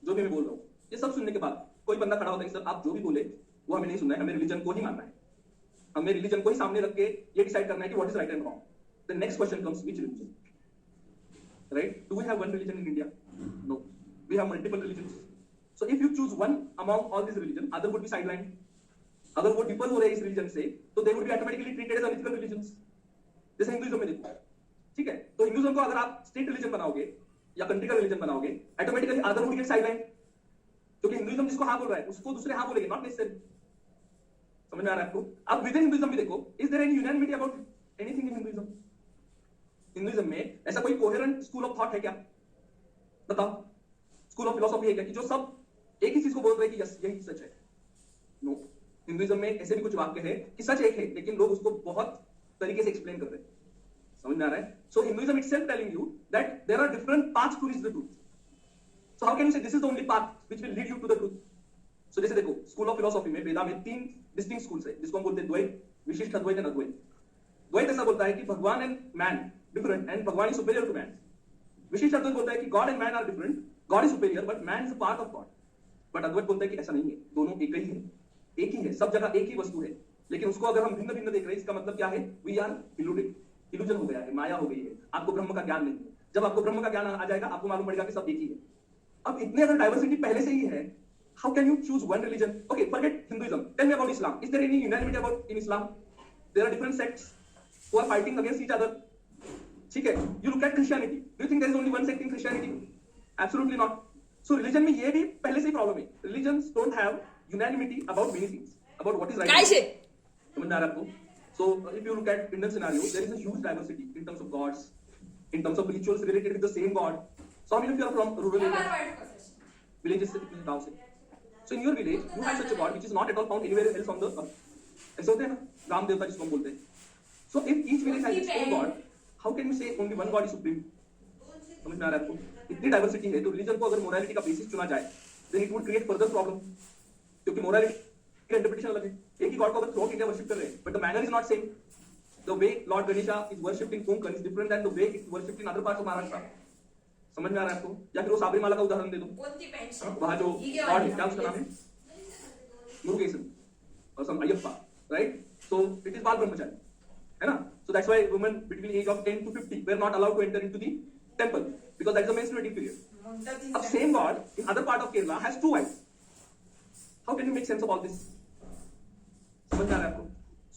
Speaker 1: जो भी मैं बोल रहा हूँ ये सब सुनने के बाद कोई बंदा खड़ा होता है सर आप जो भी बोले वो हमें नहीं सुनना है, हमें रिलीजन को ही मानना है, हमें रिलीजन को ही सामने रख के ये डिसाइड करना है कि what is right and wrong. The next question comes which religion, right? Do we have one religion in India? No, we have multiple religions. So if you choose one among all these religions, other would be sidelined. अगर वो dipper हो रहे हैं इस religion से तो they would be automatically treated as unethical religions. जैसे Hinduism में देखो, ठीक है, तो हिंदुइज्म को अगर आप स्टेट रिलीजन बनाओगे या कंट्री का रिलीजन बनाओगे, automatically other would get sideline, क्योंकि हिंदुइज्म जिसको हाँ बोल रहा है उसको दूसरे हाँ बोलेंगे, नॉट नेसेसरी. समझ में आ रहा है आपको? अब विद इन हिंदुइज्म भी देखो, is there any unanimity about anything in Hinduism? Hinduism में ऐसा कोई कोहेरेंट स्कूल ऑफ थॉट है क्या? बताओ, स्कूल ऑफ फिलोसॉफी है क्या कि जो सब एक ही चीज को बोल रहे हैं कि यस यही सच है? नो. हिंदुइज्म में ऐसे भी कुछ वाक्य है कि सच एक है लेकिन लोग उसको बहुत तरीके से एक्सप्लेन कर रहे हैं. समझ में आ रहा है? So Hinduism itself telling you that there are different paths to reach the truth. So how can you say this is the only path which will lead you to the truth? So जैसे देखो, school of philosophy में वेदा में 3 distinct schools है जिसको हम बोलते हैं द्वैत, विशिष्ट अद्वैत एंड अद्वैत. द्वैत ऐसा बोलता है कि भगवान and man different and Bhagwan is superior to man. विशिष्ट अद्वैत बोलता है कि God and man are different, God is superior but man is a part of God. But अद्वैत बोलता है कि ऐसा नहीं है, दोनों एक ही है, एक ही है, सब जगह एक ही वस्तु है. लेकिन उसको अगर हम भिन्न भिन्न देख रहे हैं, इसका मतलब क्या है? We are deluded, illusion हो गया है, माया हो गई है, आपको ब्रह्म का ज्ञान नहीं है. जब आपको ब्रह्म का ज्ञान आ जाएगा आपको मालूम पड़ेगा कि सब एक ही है. अब इतने अगर डाइवर्सिटी पहले से ही है, how can you choose one religion? Okay, forget Hinduism. Tell me about Islam. Is there any unanimity about in Islam? There are different sects who are fighting against each other. ठीक है, you look at Christianity. Do you think there is only one sect in Christianity? Absolutely not. So religion में ये भी पहले से ही problem है. Religions don't have unanimity about many things, about what is right.
Speaker 4: Guys,
Speaker 1: समझ में आ रहा है आपको? So if you look at Indian scenario, there is a huge diversity in terms of gods, in terms of rituals related with the same god. So how many of you are from rural areas? Villages से कितने गाँव से? So in your village, you have such a god which is not at all found anywhere else on the earth. ऐसे होते हैं ना, राम देवता जिसको हम बोलते हैं. So if each village has its own god, how can you say only one God is supreme? समझ में आ रहा है आपको? इतनी डाइवर्सिटी है तो रिलीजन को अगर मोरालिटी का बेसिस चुना जाए then it would create further problem, क्योंकि मोरालिटी का इंटरप्रिटेशन अलग है. एक ही गॉड को अगर थ्रू इंडिया वर्शिप कर रहे हैं but the manner is not same. The way Lord Ganesha is worshipped in Konkan is different than the way it's worshipped in other parts of Maharashtra. समझ में आ रहा है आपको? या फिर वो साबरीमाला का उदाहरण दे दो, वहां जो गॉड है क्या उसका नाम है? मुरुगेसन और some Ayyappa, right? So it is bal brahmachari, है ना? So that's why women between age of 10 to 50 were not allowed to enter into the temple because that is the menstruating period. अब same God in other part of Kerala has 2 wives. How can you make sense of all this? समझ में आ रहा है आपको?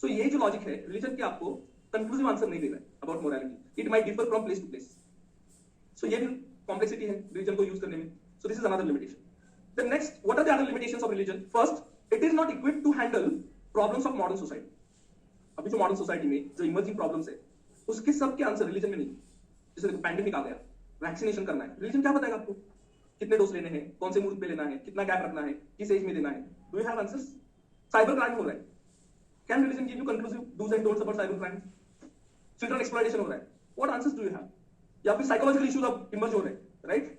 Speaker 1: So ये जो logic है रिलीजन के आपको कंक्लूसिव आंसर नहीं दे रहा है about morality. It might differ from place to place. So ये भी कॉम्प्लेक्सिटी है रिलीजन को यूज करने में. So this is another limitation. The next, what are the other limitations of religion? First, it is not equipped to handle problems of modern society. अभी जो modern society में जो इमर्जिंग प्रॉब्लम्स है उसके सबके आंसर रिलीजन में नहीं. जैसे देखो पैंडेमिक आ गया, वैक्सीनेशन करना है, रिलीजन क्या बताएगा आपको? कितने डोज लेने हैं, कौन से मुहूर्त पे लेना है, कितना गैप रखना है, किस एज में देना है? Do you have answers? Cyber crime हो रहा है, can religion give you conclusive do's and don'ts about cyber crime? Children exploitation हो रहा है, what answers do you have? या फिर साइकोलॉजिकल इश्यूज अब इमर्ज हो रहे हैं, right?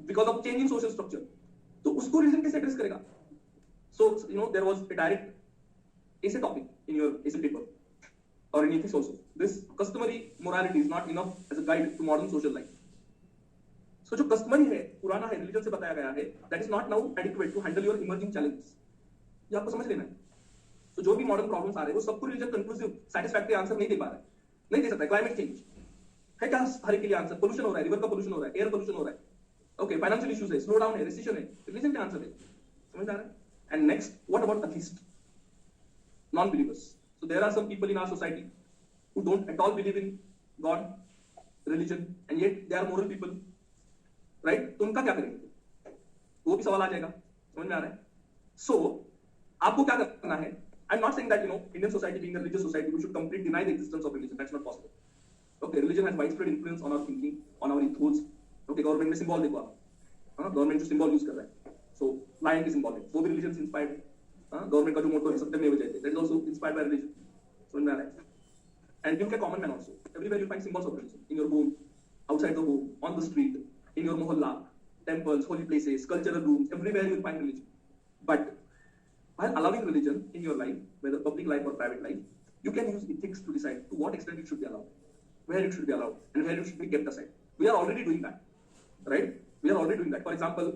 Speaker 1: Because of change in social structure. तो उसको रिलीजन कैसे एड्रेस करेगा? So you know there was a direct essay topic in your essay paper or in ethics also. This customary morality is not enough as a guide to modern social life. So जो customary है, पुराना है, religion से बताया गया है, that is not now adequate to handle your emerging challenges. ये आपको समझ लेना है. So जो भी modern problems आ रहे हैं, वो सबको religion conclusive, satisfactory answer नहीं दे पा रहा है, नहीं दे सकता है. Climate change है क्या हर एक के लिए आंसर? पोल्यूशन हो रहा है, रिवर का पोल्यूशन हो रहा है, एयर पोल्यूशन हो रहा है, ओके, फाइनेंशियल इश्यूज है, स्लो डाउन है, रिसेशन है, रिलीजन का आंसर है. समझ आ रहा है? And next, what about atheist, non-believers? So there are some people in our society who don't at all believe in God, religion, and yet they are moral people, right? तो उनका क्या करेंगे? वो भी सवाल आ जाएगा. समझ में आ रहा है? So आपको क्या करना है? I'm not saying that Indian society being a religious society we should completely deny the existence of religion. That's not possible. Okay, religion has widespread influence on our thinking, on our ethos. Okay, government में symbol देखो आप, government जो symbol use कर रहा है, so lion की symbol है, वो भी रिलीजन से इंस्पायर्ड है. गवर्नमेंट का जो मोटो है सत्यमेव जयते, that is also inspired by religion. समझ में आ रहा है? And you can common man also, everywhere you find symbols of religion, in your home, outside the home, on the street, in your मोहल्ला, temples, holy places, cultural rooms, everywhere you will find religion. But while allowing religion in your life, whether public life or private life, you can use ethics to decide to what extent it should be allowed, where it should be allowed, and where it should be kept aside. We are already doing that, right? We are already doing that. For example,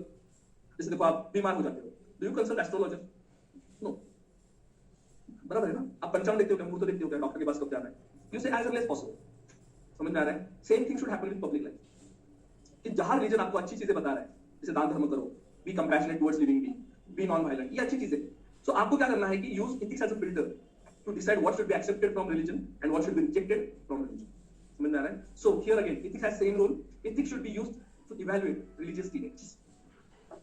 Speaker 1: जैसे देखो आप बीमार हो जाते हो, do you consult astrologer? No, बराबर है ना? आप पंचांग देखते हो क्या, मुहूर्त देखते हो क्या, डॉक्टर के पास कब जाना है? यू से एज अर्ली एज पॉसिबल. समझ में आ रहा है? Same thing should happen in public life. कि जहां रिलीजन आपको अच्छी चीजें बता रहा है, जैसे दान धर्म करो, be compassionate towards living being, be non violent, ये अच्छी चीजें. सो आपको क्या करना है कि use ethics as a filter to decide what should be accepted from religion and what should be rejected from religion. समझ में आ रहा है? So here again ethics has same role. Ethics should be used to evaluate religious teachings.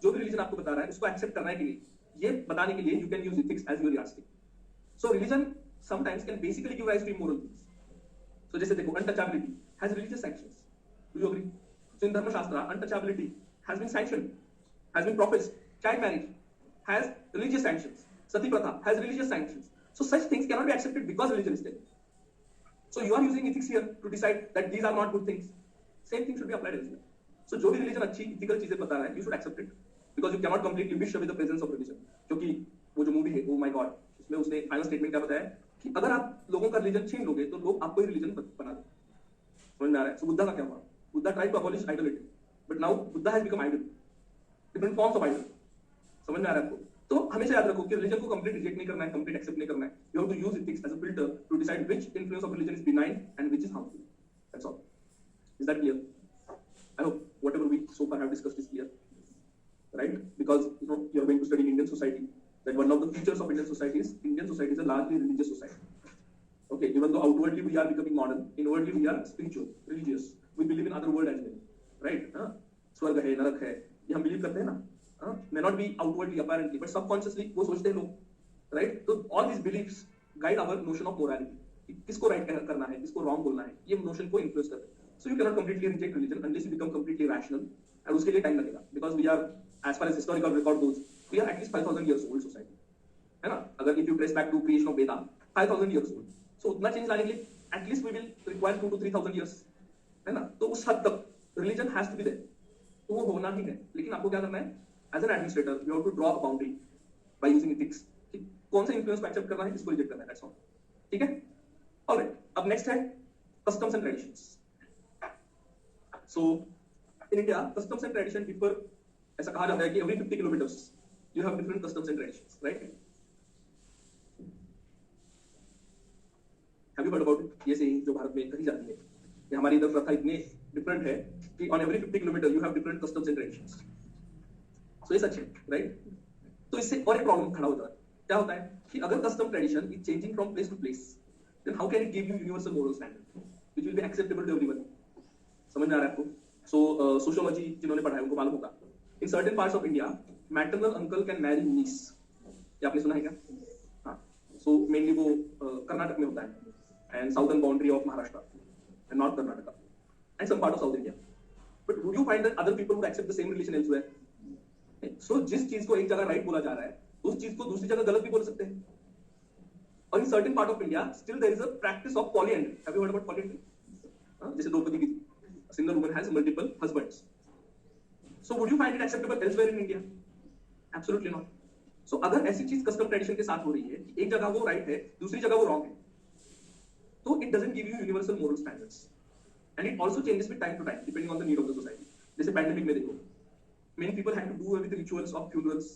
Speaker 1: जो भी religion आपको बता रहा है उसको एक्सेप्ट करने के लिए, ये बताने के लिए you can use ethics as your yardstick. So religion sometimes can basically give rise to immoral things. So जैसे देखो, untouchability has religious sanctions. Do you agree? So in Dharmashastra untouchability has been sanctioned, has been professed. Child marriage has religious sanctions. Sati pratha has religious sanctions. So such things cannot be accepted because religion is there. So you are using ethics here to decide that these are not good things. Same thing should be applied elsewhere. So जो भी religion अच्छी ethical चीजें बता रहा है, you should accept it because you cannot completely wish away the presence of religion. क्योंकि वो जो मूवी है, oh my God, उसमें उसने फाइनल स्टेटमेंट क्या बताया कि अगर आप लोगों का रिलीजन छीन लोगे तो लोग आपको ही रिलीजन बना देंगे. समझ में आ रहा है? So बुद्धा का क्या हुआ? Buddha tried to abolish idolatry, but now Buddha has become idol. Different forms of idol. समझ में आ रहा है आपको? तो हमेशा याद रखो कि रिलीजन को कंप्लीट रिजेक्ट नहीं करना है, कंप्लीट एक्सेप्ट नहीं करना है. You have to use ethics as a filter to decide which influence of religion is benign and which is harmful. That's all. Is that clear? I hope whatever we so far have discussed is clear, right? Because you know you are going to study Indian society, that one of the features of Indian society is a largely religious society. Okay, even though outwardly we are becoming modern, inwardly we are spiritual, religious. We believe in other world as well, right? स्वर्ग है, नरक है, ये हम believe करते हैं ना. May not be outwardly apparently, but subconsciously वो सोचते हैं लोग, right? तो all these beliefs guide our notion of morality. किसको right करना है, किसको wrong बोलना है, ये notion को influence करते हैं. So you cannot completely reject religion unless you become completely rational, and उसके लिए time लगेगा, because we are, as far as historical record goes, we are at least 5,000 years old society, है ना? अगर if you trace back to creation of Veda, 5,000 years old. So उतना change लाने के लिए at least we will require 2 to 3,000 years, है ना? तो उस हद तक religion has to be there. तो वो होना ही है, लेकिन आपको क्या करना है? As an administrator, you have to draw a boundary by using ethics. कौन सा influence को accept करना है, किसको reject करना है, that's all. ठीक है? Alright. अब next है customs and traditions. So in India, customs and tradition differ. ऐसा कहा जाता है कि every 50 kilometers you have different customs and traditions, right? Have you heard about it? ये saying जो भारत में कही जाती है कि हमारी इधर प्रथा इतनी different है कि on every 50 kilometers you have different customs and traditions. So ये सच है, राइट? तो इससे और एक प्रॉब्लम खड़ा होता है. क्या होता है कि अगर custom tradition is changing from place to place, then how can it give you universal moral standard which will be acceptable to everyone? समझ में आ रहा है आपको? सो सोशियोलॉजी जिन्होंने पढ़ा है उनको मालूम होगा, in certain parts of India maternal uncle can marry niece. ये आपने सुना है क्या? हाँ. सो मेनली वो कर्नाटक में होता है and southern boundary of Maharashtra and north Karnataka and some part of south India. But would you find that other people would accept the same relation elsewhere? So, जिस चीज को एक जगह राइट बोला जा रहा है, उस चीज को दूसरी जगह गलत भी बोल सकते हैं. और in certain part of India still there is a practice of polyandry. Have you heard about polyandry? जैसे द्रौपदी की single woman has multiple husbands. So would you find it acceptable elsewhere in India? Absolutely not. So अगर ऐसी चीज custom tradition के साथ हो रही है कि एक जगह वो राइट है, दूसरी जगह वो रॉन्ग है, तो it doesn't give you universal moral standards and it also changes with time to time depending on the need of the society. जैसे पैंडेमिक में देखो, many people had to do with the rituals of funerals,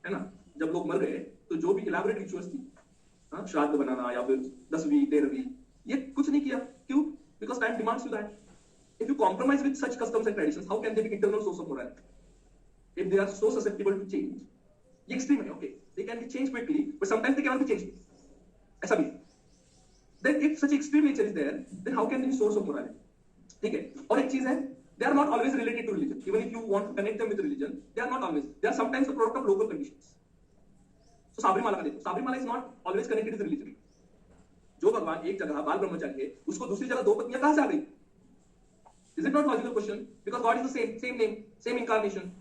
Speaker 1: है ना? जब लोग मर गए तो जो भी elaborate rituals थी, हाँ, श्राद्ध बनाना या फिर 10वीं 13वीं, ये कुछ नहीं किया. क्यों? Because time demands you that. If you compromise with such customs and traditions, how can they be internal source of morality? If they are so susceptible to change, ये extreme है, okay? They can be changed quickly, but sometimes they cannot be changed. ऐसा भी. Then if such extreme nature is there, then how can they be source of morality? ठीक है? और एक चीज है, they are not always related to religion. Even if you want to connect them with religion, they are not always. They are sometimes a product of local conditions. So Sabarimala का देखो, Sabarimala is not always connected with religion. जो भगवान एक जगह बाल ब्रह्मचारी है, उसको दूसरी जगह दो पत्नियां कहां से आ गई? Is it not logical question? Because God is the same name, same incarnation.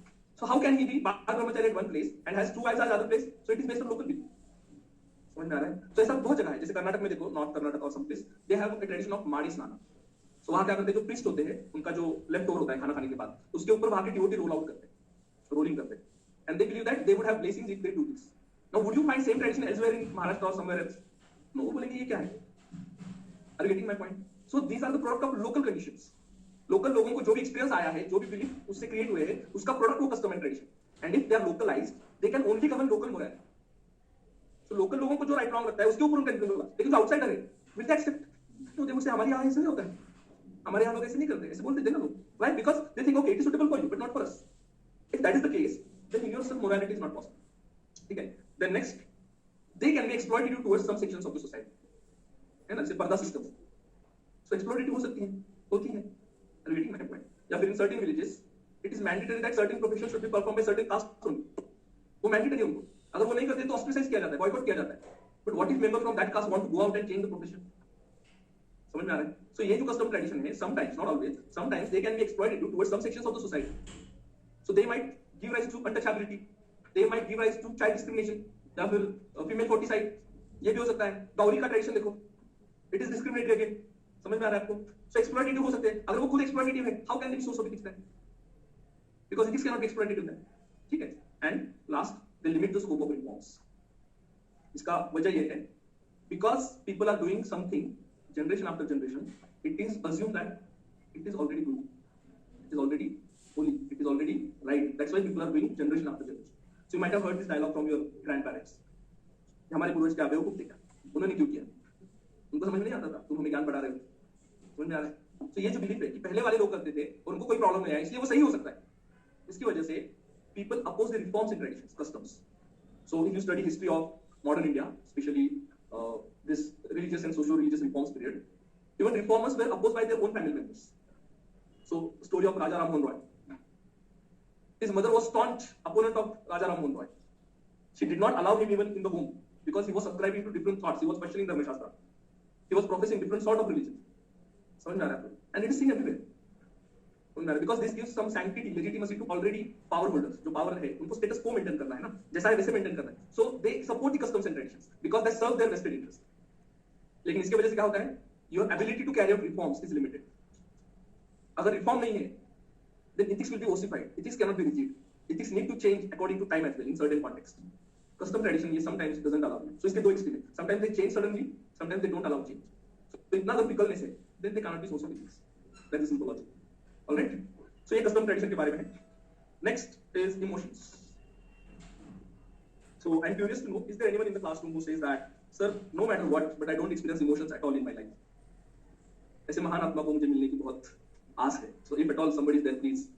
Speaker 1: So how can he be बाल ब्रह्मचारी at one place and has two wives at other place? So it is based on local belief. समझ में आ रहा है? तो ऐसा बहुत जगह है, जैसे कर्नाटक में देखो, नॉर्थ कर्नाटक और some place, they have a tradition of माड़ी स्नान. तो वहां क्या करते हैं, जो प्रीस्ट होते हैं उनका जो लेफ्ट ओवर होता है खाना खाने के बाद, उसके ऊपर वहां के डिवोटी रोल आउट करते हैं, रोलिंग करते हैं, and they believe that they would have blessings if they do this. Now would you find same tradition elsewhere in Maharashtra और समवेयर एल्स? नो. वो बोलेंगे ये क्या है. Are you getting my point? So these are the product of local conditions. Local लोगों को जो भी एक्सपीरियंस आया है, जो भी बिलीफ उससे क्रिएट हुए हैं, उसका प्रोडक्ट वो custom and tradition. And if they are localized they can only govern local morality. तो लोकल लोगों को जो राइट रॉन्ग लगता है उसके ऊपर उनका इन्फ्लुएंस होगा, लेकिन जो आउटसाइडर है विल दे एक्सेप्ट. तो देखो मुझसे हमारे यहाँ ऐसे नहीं होता है, हमारे यहाँ लोग ऐसे नहीं करते, ऐसे बोल देते ना लोग. Why? Because they think okay it is suitable for you but not for us. If that is the case then universal morality is not possible. ठीक है. Then next they can be exploitative towards some sections of the society. है ना, जैसे पर्दा system. So exploitative हो सकती है, होती है. Repeating my point. या फिर in certain villages it is mandatory that certain professions should be performed by certain castes only. वो mandatory है उनको. अगर वो नहीं करते तो ostracize किया जाता है, boycott किया जाता है. But what if member from that caste want to go out and change the profession? समझ में आ रहा है? So ये जो custom tradition है, sometimes, not always, sometimes they can be exploited towards some sections of the society. So they might give rise to untouchability, they might give rise to child discrimination, या फिर female foeticide, ये भी हो सकता है. Dowry का tradition देखो, it is discriminatory again. समझ में आ रहा है आपको? So exploitative हो सकते हैं. अगर वो खुद exploitative है, how can they be source of ethics then? Because ethics cannot be exploitative then. ठीक है? And last, they limit the scope of reforms. इसका वजह ये है, because people are doing something generation after generation, it is assumed that it is already good, it is already holy, it is already right. That's why people are doing generation after generation. So you might have heard this dialogue from your grandparents. हमारे पूर्वज क्या बेवकूफ थे क्या, उन्होंने क्यों किया, उनको समझ में नहीं आता था, तुम हमें ज्ञान बढ़ा रहे हो. समझ में आ रहा है? तो ये जो बिलीफ है कि पहले वाले लोग करते थे और उनको कोई प्रॉब्लम नहीं आया इसलिए वो सही हो सकता है, इसकी वजह से people oppose the reforms in traditions, customs. So if you study history of modern India, especially this religious and socio-religious reforms period, even reformers were opposed by their own family members. So, story of Raja Ram Mohan Roy. His mother was staunch opponent of Raja Ram Mohan Roy. She did not allow him even in the womb because he was subscribing to different thoughts. He was questioning the Shastra. He was professing different sort of religion. समझ में आ रहा है? And it is seen everywhere. Because this gives some sanctity, legitimacy to already power holders. जो power है, उनको status quo maintain करना है ना, जैसा है वैसे maintain करना है. So they support the customs and traditions because they serve their vested interest. लेकिन इसके वजह से क्या होता है? Your ability to carry out reforms is limited. अगर reform नहीं है, then ethics will be ossified. Ethics cannot be rigid. Ethics need to change according to time as well in certain context. Custom tradition ये sometimes doesn't allow. So इसके दो extreme हैं. Sometimes they change suddenly, sometimes they don't allow change. So इतना अगर fickleness है, then they cannot be source of ethics. That is simple logic. Alright? So ये custom tradition के बारे में है. Next is emotions. So I'm curious to know, is there anyone in the classroom who says that, sir, no matter what, but I don't experience emotions at all in my life? ऐसे महान आत्मा को मुझे मिलने की बहुत आस है. So if at all somebody is there, please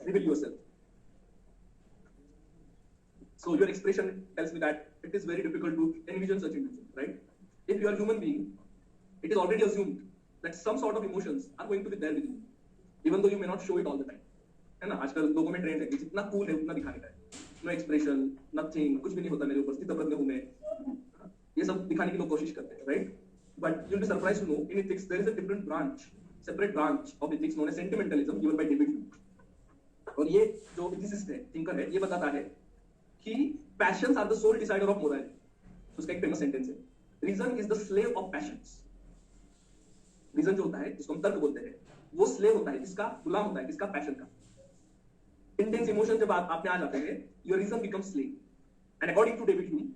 Speaker 1: reveal yourself. So your expression tells me that it is very difficult to envision such individual, right? If you are a human being, it is already assumed that some sort of emotions are going to be there with you, even though you may not show it all the time. है ना, आजकल लोगों में trend है कि जितना cool है उतना दिखाने का है. नो एक्सप्रेशन, नथिंग, कुछ भी नहीं होता मेरे ऊपर, स्थितप्रज्ञ हूं मैं, ये सब दिखाने की लोग कोशिश करते हैं, right? But you'll be surprised to know in ethics there is a different branch, separate branch of ethics known as sentimentalism given by David Hume. और ये जो ethicist है, थिंकर है, ये बताता है कि passions are the sole decider of morality. तो उसका एक फेमस सेंटेंस है, reason is the slave of passions. Reason जो होता है जिसको हम तर्क बोलते हैं, वो स्लेव होता है, किसका? गुलाम होता है, किसका? पैशन का. इंटेंस इमोशन जब आप में आ जाते हैं, your reason becomes slave. And according to David Hume,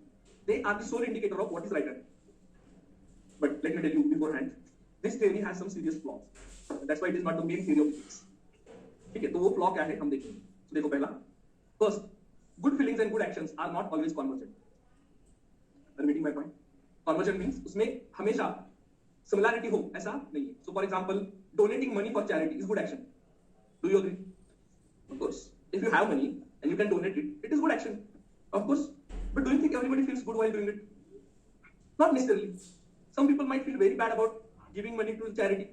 Speaker 1: they are the sole indicator of what is right. But let me tell you beforehand, this theory has some serious flaws. That's why it is not the main theory of ethics. ठीक है, तो वो flaw क्या है हम देखेंगे. तो देखो, पहला, first, good feelings and good actions are not always convergent. Repeating my point, convergent means उसमें हमेशा similarity हो, ऐसा नहीं है. So for example, donating money for charity is good action. Do you agree? Of course. If you have money and you can donate it, it is good action. Of course. But do you think everybody feels good while doing it? Not necessarily. Some people might feel very bad about giving money to charity.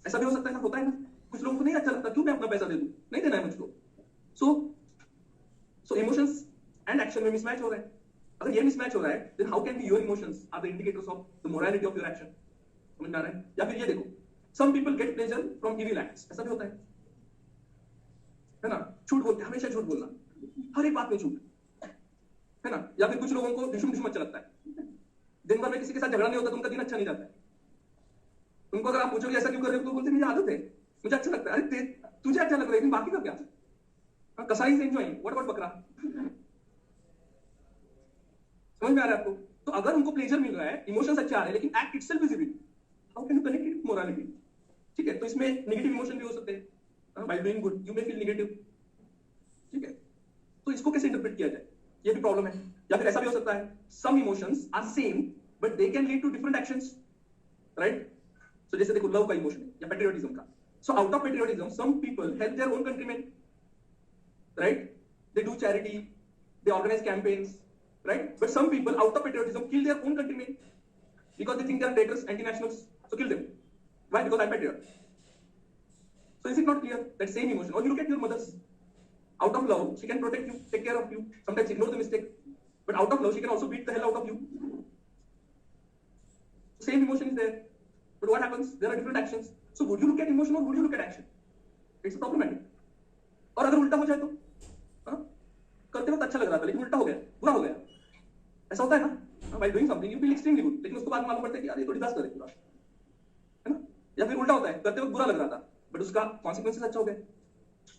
Speaker 1: ऐसा भी हो सकता है ना, होता है ना. कुछ लोगों को नहीं अच्छा लगता, क्यों मैं अपना पैसा दे दूं, नहीं देना है मुझको. So emotions and action में मिसमैच हो रहा है. अगर ये मिसमैच हो रहा है, then how can be your emotions are the indicators of the morality of your action? समझ में आ रहा है? या फिर ये देखो, some people get pleasure from evil acts. ऐसा भी होता है ना? झूठ बोलते, हमेशा झूठ बोलना, हर एक बात में झूठ, है ना? या फिर कुछ लोगों को दुश्मन अच्छा लगता है. दिन भर में किसी के साथ झगड़ा नहीं होता तो उनका दिन अच्छा नहीं जाता है. उनको अगर आप पूछोगे ऐसा क्यों कर रहे हो, तो बोलते मेरी आदत है, मुझे अच्छा लगता है. अरे तुझे अच्छा लग रहा है, लेकिन बाकी का क्या? कसाई से एंजॉयिंग, व्हाट अबाउट बकरा? समझ में आ रहा है आपको? तो अगर उनको प्लेजर मिल रहा है, इमोशंस अच्छे आ रहे हैं, लेकिन act itself is evil, how can you connect it with morality? ठीक है, तो इसमें नेगेटिव इमोशन भी हो सकते हैं. While doing good you may feel negative. ठीक है, तो इसको कैसे इंटरप्रेट किया जाए, ये भी प्रॉब्लम है। या फिर ऐसा भी हो सकता है, some emotions are same but they can lead to different actions, right? So जैसे देखो लव का इमोशन है या पेट्रियोटिज्म का, so out of patriotism some people help their own countrymen, right? They do charity, they organize campaigns, right? But some people out of patriotism kill their own countrymen because they think they are traitors, anti-nationals, so kill them. Why? Because I'm patriot. So is it not clear that same emotion? Or you look at your mothers. Out of love, she can protect you, take care of you, sometimes ignore the mistake. But out of love, she can also beat the hell out of you. Same emotion is there. But what happens? There are different actions. So would you look at emotion or would you look at action? It's problematic. और अगर उल्टा हो जाए तो? हाँ? करते वक्त अच्छा लग रहा था लेकिन उल्टा हो गया, बुरा हो गया, ऐसा होता है ना? While doing something you feel extremely good, लेकिन उसको बाद में मालूम पड़ता है कि यार ये तो डिजास्टर है पूरा, है ना? या फिर उल्टा होता है, करते वक्त बुरा लग रहा था बट उसका कॉन्सिक्वेंसेस अच्छा हो गया,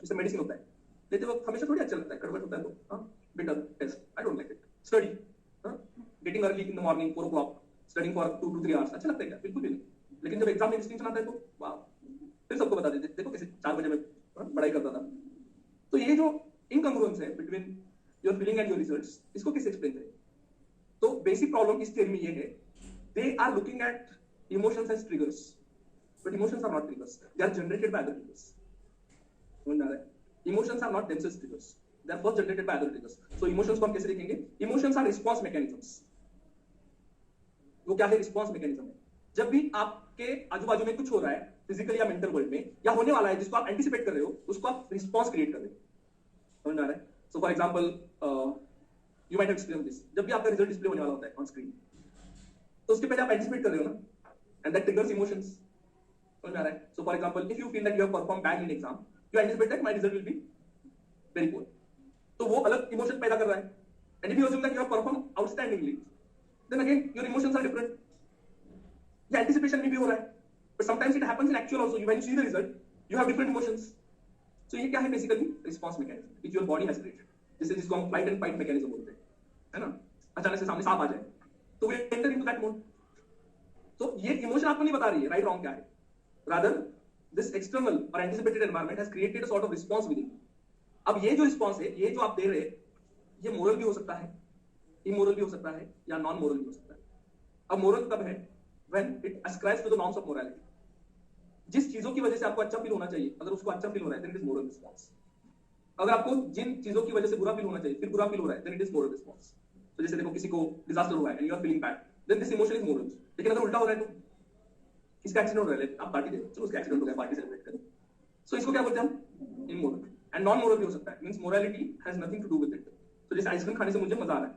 Speaker 1: जैसे मेडिसिन होता है, लेते वक्त हमेशा थोड़ी अच्छा लगता है, कड़वा होता है तो हाँ better test, I don't like it. Study, getting early in the morning 4 o'clock, studying for 2 to 3 hours, अच्छा लगता है क्या? बिल्कुल भी नहीं। लेकिन जब एग्जाम में डिस्टिंक्शन आता है तो वाह, फिर सबको बता देते देखो कैसे 4 बजे में पढ़ाई करता था। तो ये जो इनकंग्रुएंस है between your feeling and your results, इसको कैसे एक्सप्लेन करें? तो बेसिक प्रॉब्लम इस थ्योरी में ये है, they are looking at emotions as triggers, but emotions are not triggers, they are generated by other triggers. समझ में आ रहा है? Emotions are not themselves triggers, they are first generated by other triggers. So emotions को हम कैसे देखेंगे? Emotions are response mechanisms. वो क्या है? रिस्पांस मैकेनिज्म है। जब भी आपके आजू बाजू में कुछ हो रहा है फिजिकल या मेंटल वर्ल्ड में, या होने वाला है जिसको आप एंटिसिपेट कर रहे हो, उसको आप रिस्पांस क्रिएट कर रहे हो। समझ में आ रहा है? So for example, you might have experienced this. जब भी आपका रिजल्ट डिस्प्ले होने वाला होता है ऑन स्क्रीन, तो उसके पहले आप एंटिसिपेट कर रहे हो ना, and that triggers emotions. समझ में आ रहा है? So for example, if you feel that you have performed bad in exam, you anticipate that my result will be very poor. तो वो अलग इमोशन पैदा कर रहा है। And if you assume that you have performed outstandingly, then again your emotions are different. ये anticipation में भी हो रहा है, but sometimes it happens in actual also. When you see the result, you have different emotions. So ये क्या है? Basically response mechanism which your body has created. जैसे जिसको हम फ्लाइट एंड फाइट मैकेनिज्म बोलते हैं, है ना? अचानक से सामने सांप आ जाए तो we enter into that mode. तो ये इमोशन आपको नहीं बता रही है राइट रॉन्ग क्या है, रादर दिस एक्सटर्नल और anticipated environment has created a sort of response with in. अब ये जो रिस्पांस है, ये जो आप दे रहे हैं, ये मोरल भी हो सकता है, इमोरल भी हो सकता है, या नॉन मोरल भी हो सकता है। अब मोरल कब है? When it ascribes to the norms of morality. जिस चीजों की वजह से आपको अच्छा फील होना चाहिए, अगर उसको अच्छा फील हो रहा है then it is moral response. अगर आपको जिन चीजों की वजह से बुरा फील होना चाहिए, फिर बुरा फील हो रहा है then it is moral response. तो जैसे देखो किसी को डिजास्टर हुआ है and you are feeling bad, then this emotion is moral. लेकिन अगर उल्टा हो रहा है तो किसका एक्सीडेंट हो रहा है, आप पार्टी दे, चलो उसका एक्सीडेंट हो गया, पार्टी सेलिब्रेट करें, सो इसको क्या बोलते हैं हम? इमोरल। एंड नॉन मोरल भी हो सकता है, means morality has nothing to do with it. तो जैसे आइसक्रीम खाने से मुझे मजा आ रहा है,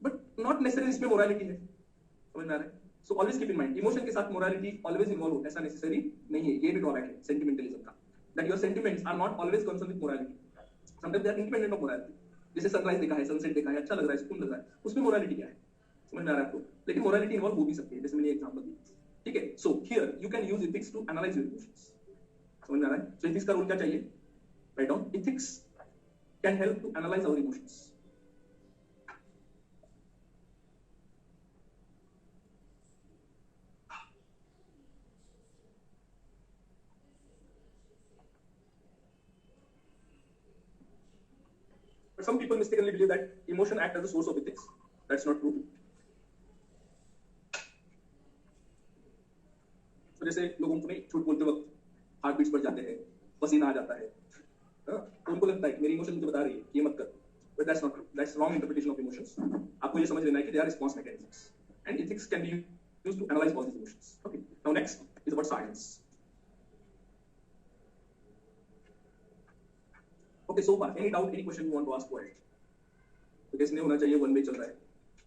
Speaker 1: बट नॉट नेसेसरी इसमें मोरालिटी है। समझ में आ रहा है? So always keep in mind, emotion के साथ मोरालिटी ऑलवेज इन्वॉल्व हो ऐसा नेसेसरी नहीं है। ये भी ड्रॉबैक है सेंटिमेंटलिज्म का, that your sentiments are not always concern with morality, sometimes they are independent of morality. जैसे सनराइज देखा है, सनसेट देखा है, अच्छा लग रहा है, सुकून लग रहा है, उसमें मोरालिटी क्या है? समझ में आ रहा है आपको? लेकिन मोरालिटी इन्वॉल्व हो भी सकती है, जैसे मैंने एग्जांपल दी, ठीक है? So here you can use ethics to analyse your emotions. समझ में आ रहा है? सो एथिक्स का रूल क्या चाहिए? Write down, ethics can help to analyse our emotions. But some people mistakenly believe that emotion act as a source of ethics. That's not true. तो जैसे लोगों को नहीं झूठ बोलते वक्त हार्ट बीट्स बढ़ जाते हैं, पसीना आ जाता है, तो उनको लगता है कि मेरी इमोशन मुझे बता रही है कि ये मत कर, but that's not true, that's wrong interpretation of emotions. आपको ये समझ लेना है कि they are response mechanisms and ethics can be used to analyse all these emotions. Okay, now next is about silence. Okay, so far, any doubt, any question you want to ask, go ahead. तो कैसे नहीं होना चाहिए, one way चल रहा है.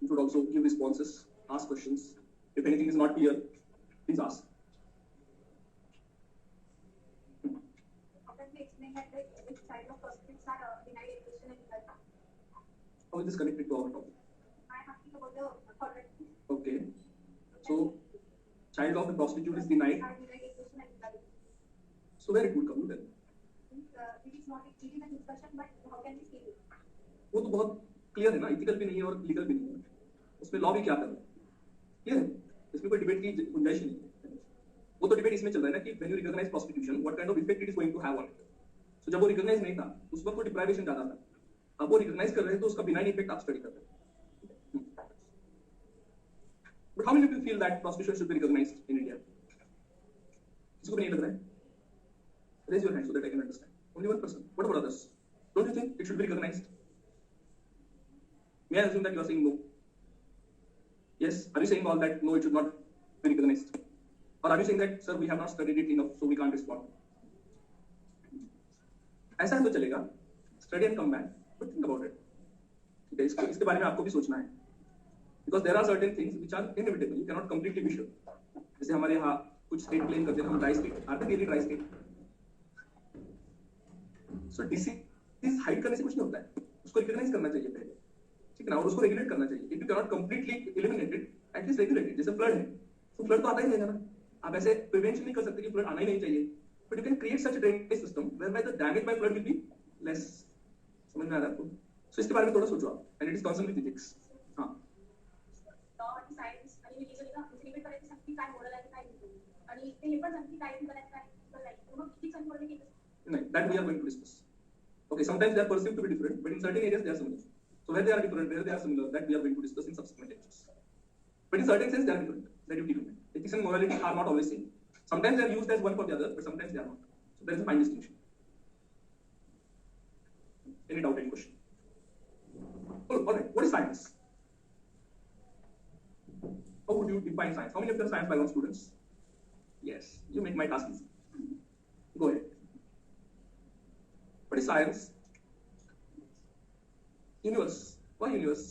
Speaker 1: You should also give responses, ask questions. If anything is not clear, please ask.
Speaker 4: Which side of prostitutes are denied education and health?
Speaker 1: How is this connected to our topic?
Speaker 4: I am asking about the correct.
Speaker 1: Okay. So, child of a prostitute is denied.
Speaker 4: Are denied education and health.
Speaker 1: So very good, come then.
Speaker 4: It is not a discussion, but how can we see it?
Speaker 1: वो तो बहुत clear है ना, ethical भी नहीं है और legal भी नहीं है, उसमें लॉ भी क्या कर रहा है, क्लियर है, इसमें कोई डिबेट की गुंजाइश नहीं है। वो तो डिबेट इसमें चल रहा है ना कि when you recognize prostitution what kind of effect it is going to have on it. So जब वो रिकॉग्नाइज नहीं था उस वक्त वो डिप्राइवेशन ज्यादा था, आप वो रिकॉग्नाइज कर रहे हैं तो उसका बिना इफेक्ट आप स्टडी कर रहे हैं. But how many people feel that prostitution should be recognized in India? किसी को भी नहीं लग रहा है? Raise your hand so that I can understand. Only one person. What about others? Don't you think it should be recognized? May I assume that you are saying no? Yes. Are you saying all that no, it should not be recognized? Or are you saying that sir, we have not studied it enough, so we can't respond? ऐसा है तो चलेगा. Study and come back, but think about it. ठीक है, इसके बारे में आपको भी सोचना है. Because there are certain things which are inevitable. You cannot completely be sure. जैसे हमारे यहाँ कुछ स्टेट क्लेम करते हैं हम dry state. Are they really dry state? So disease hide करने से कुछ नहीं होता है. उसको रिकॉग्नाइज करना चाहिए पहले. ठीक है ना, और उसको रेगुलेट करना चाहिए. If you cannot completely eliminate it, at least regulate it. जैसे फ्लड है, तो फ्लड तो आता ही रहेगा ना. आप ऐसे प्रिवेंशन नहीं कर सकते कि फ्लड आना ही नहीं चाहिए. But you can create such a drainage system whereby the damage by flood will be less. समझ में आ रहा है आपको? So इसके बारे में थोड़ा सोचो आप. And it is concerned with ethics. हाँ.
Speaker 4: Law आणि science आणि legally ना limit करायची संख्या काय moral आहे काय नाही. आणि ते हे पण संख्या काय करायचं काय नाही. मग किती संख्या केली?
Speaker 1: No, that we are going to discuss. Okay, sometimes they are perceived to be different, but in certain areas they are similar. So where they are different, where they are similar, that we are going to discuss in subsequent lectures. But in certain sense they are different. That you different. Ethics and morality are not always same. Sometimes they are used as one for the other, but sometimes they are not. So there is a fine distinction. Any doubt, any question? Oh, all right. What is science? How would you define science? How many of you are science background students? Yes, you make my task easy. Go ahead. What is science? Universe. Why universe?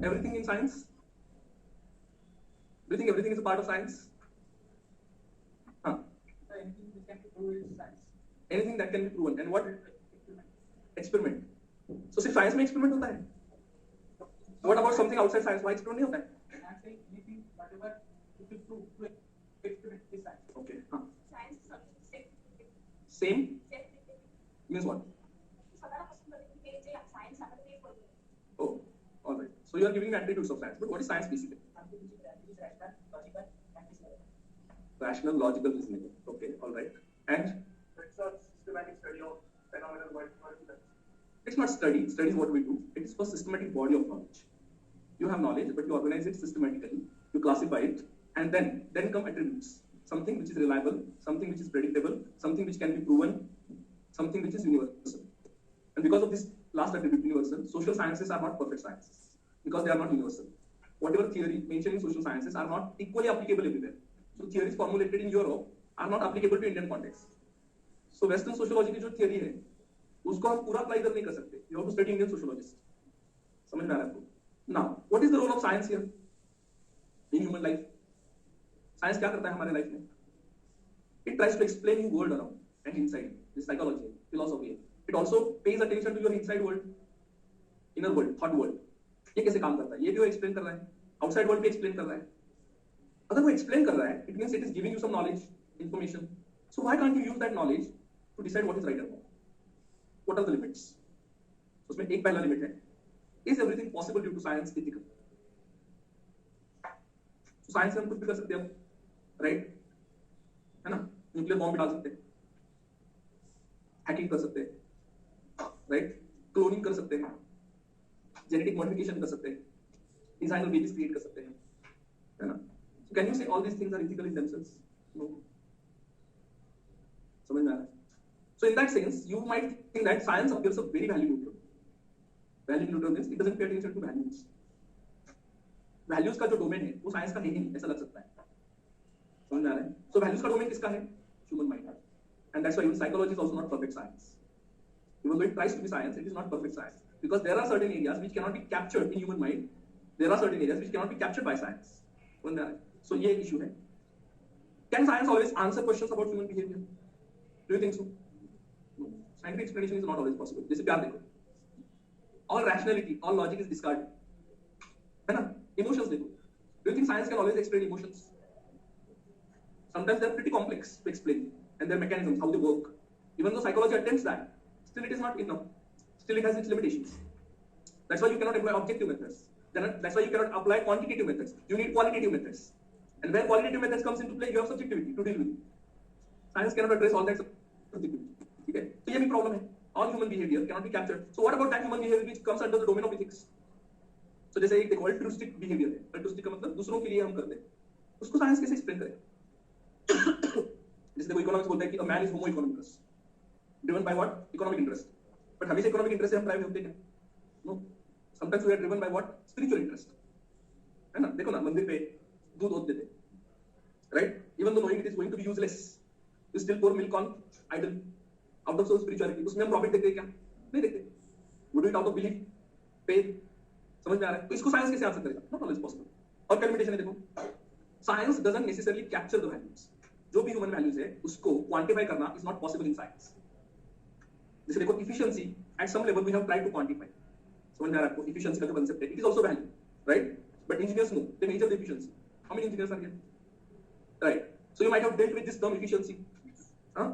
Speaker 1: Everything in science? Do you think everything is a part of science? Huh?
Speaker 2: Anything which can be proved is science.
Speaker 1: Anything that can be proven. And what? Experiment. So सिर्फ science में experiment होता है? What about something outside science? Why experiment नहीं होता है?
Speaker 2: I'm saying anything, whatever you can prove to experiment is science.
Speaker 1: Okay. Huh.
Speaker 4: Science is something
Speaker 1: Same
Speaker 4: safe.
Speaker 1: means what?
Speaker 4: स्वतःपासून कधी ते जे science आहे ते करतो.
Speaker 1: Oh, all right. So you are giving me attributes of science. But what is science basically?
Speaker 2: Something which is rational, logical, and physical.
Speaker 1: Rational, logical reasoning. Okay, all right. And
Speaker 2: It's a systematic study of phenomenal world.
Speaker 1: it's not study. Study is what we do. It is for systematic body of knowledge. You have knowledge, but you organize it systematically. You classify it, and then come attributes. Something which is reliable, something which is predictable, something which can be proven, something which is universal. And because of this last attribute, universal, social sciences are not perfect sciences because they are not universal. Whatever theory mentioned in social sciences are not equally applicable everywhere. So theories formulated in Europe are not applicable to Indian context. So Western sociology की जो theory है, उसको हम पूरा apply इधर नहीं कर सकते. You have to study Indian sociologist. समझ में आ रहा है आपको? Now, what is the role of science here in human life? Science क्या करता है हमारे लाइफ में? It tries to explain you world around and inside. This psychology, philosophy. It also pays attention to your inside world, inner world, thought world. ये कैसे काम करता है? ये भी वो explain कर रहा है. Outside world भी explain कर रहा है. अगर वो explain कर रहा है, it means it is giving you some knowledge, information. So why can't you use that knowledge to decide what is right or wrong? What are the limits? उसमें एक पहला limit है. Is everything possible due to science ethical? So science में हम कुछ भी कर सकते हैं, right? है ना? न्यूक्लियर बॉम्ब भी डाल सकते हैं, हैकिंग कर सकते हैं, राइट? क्लोनिंग कर सकते हैं, जेनेटिक मॉडिफिकेशन कर सकते हैं, डिजाइनर बेबीज क्रिएट कर सकते हैं, है ना? So can you say all these things are ethical in themselves? No. समझ में आ रहा है? So in that sense, you might think that science appears a very value neutral. Value neutral means it doesn't pay attention to values. Values का जो domain है, वो science का है ही नहीं, ऐसा लग सकता है. समझ में आ रहा है? So values का डोमेन किसका है? Human mind. And that's why even psychology is also not perfect science. Even though it tries to be science, it is not perfect science. Because there are certain areas which cannot be captured in human mind. There are certain areas which cannot be captured by science. समझ में आ रहा है? So ये एक issue है. Can science always answer questions about human behavior? Do you think so? No. Scientific explanation is not always possible. जैसे प्यार देखो. All rationality, all logic is discarded. है ना? Emotions देखो. Do you think science can always explain emotions? Sometimes they are pretty complex to explain, and their mechanisms, how they work. Even though psychology attempts that, still it is not enough. Still it has its limitations. That's why you cannot employ objective methods. That's why you cannot apply quantitative methods. You need qualitative methods. And where qualitative methods comes into play, you have subjectivity to deal with. Science cannot address all that subjectivity. ठीक है? तो ये भी problem है. all human behavior cannot be captured. So what about that human behavior which comes under the domain of ethics? So जैसे एक देखो altruistic behavior है, altruistic का मतलब दूसरों के लिए हम करते हैं, उसको साइंस कैसे एक्सप्लेन करेगा? जैसे देखो इकोनॉमिक्स बोलता है कि a man is homo economicus, driven by what? Economic interest. But हमेशा economic interest से हम ड्राइव होते हैं क्या? No. Sometimes we are driven by what? Spiritual interest. है ना? देखो ना मंदिर पे दूध देते हैं, right? Even though knowing it is going to be useless, you still pour milk on idol. Out of so spirituality, उसमें हम प्रॉफिट देखते हैं क्या? नहीं देखते. We do it out of belief, faith. समझ में आ रहा है? तो इसको साइंस कैसे आंसर करेगा? Not always possible. और क्या लिमिटेशन है देखो? Science doesn't necessarily capture the values. जो भी ह्यूमन वैल्यूज है उसको क्वांटिफाई करना is not possible in science. जैसे देखो efficiency at some level we have tried to quantify. समझ में आ रहा है आपको? Efficiency का जो concept है, it is also value, right? But engineers know they measure the efficiency. How many engineers are here? Right. So you might have dealt with this term efficiency.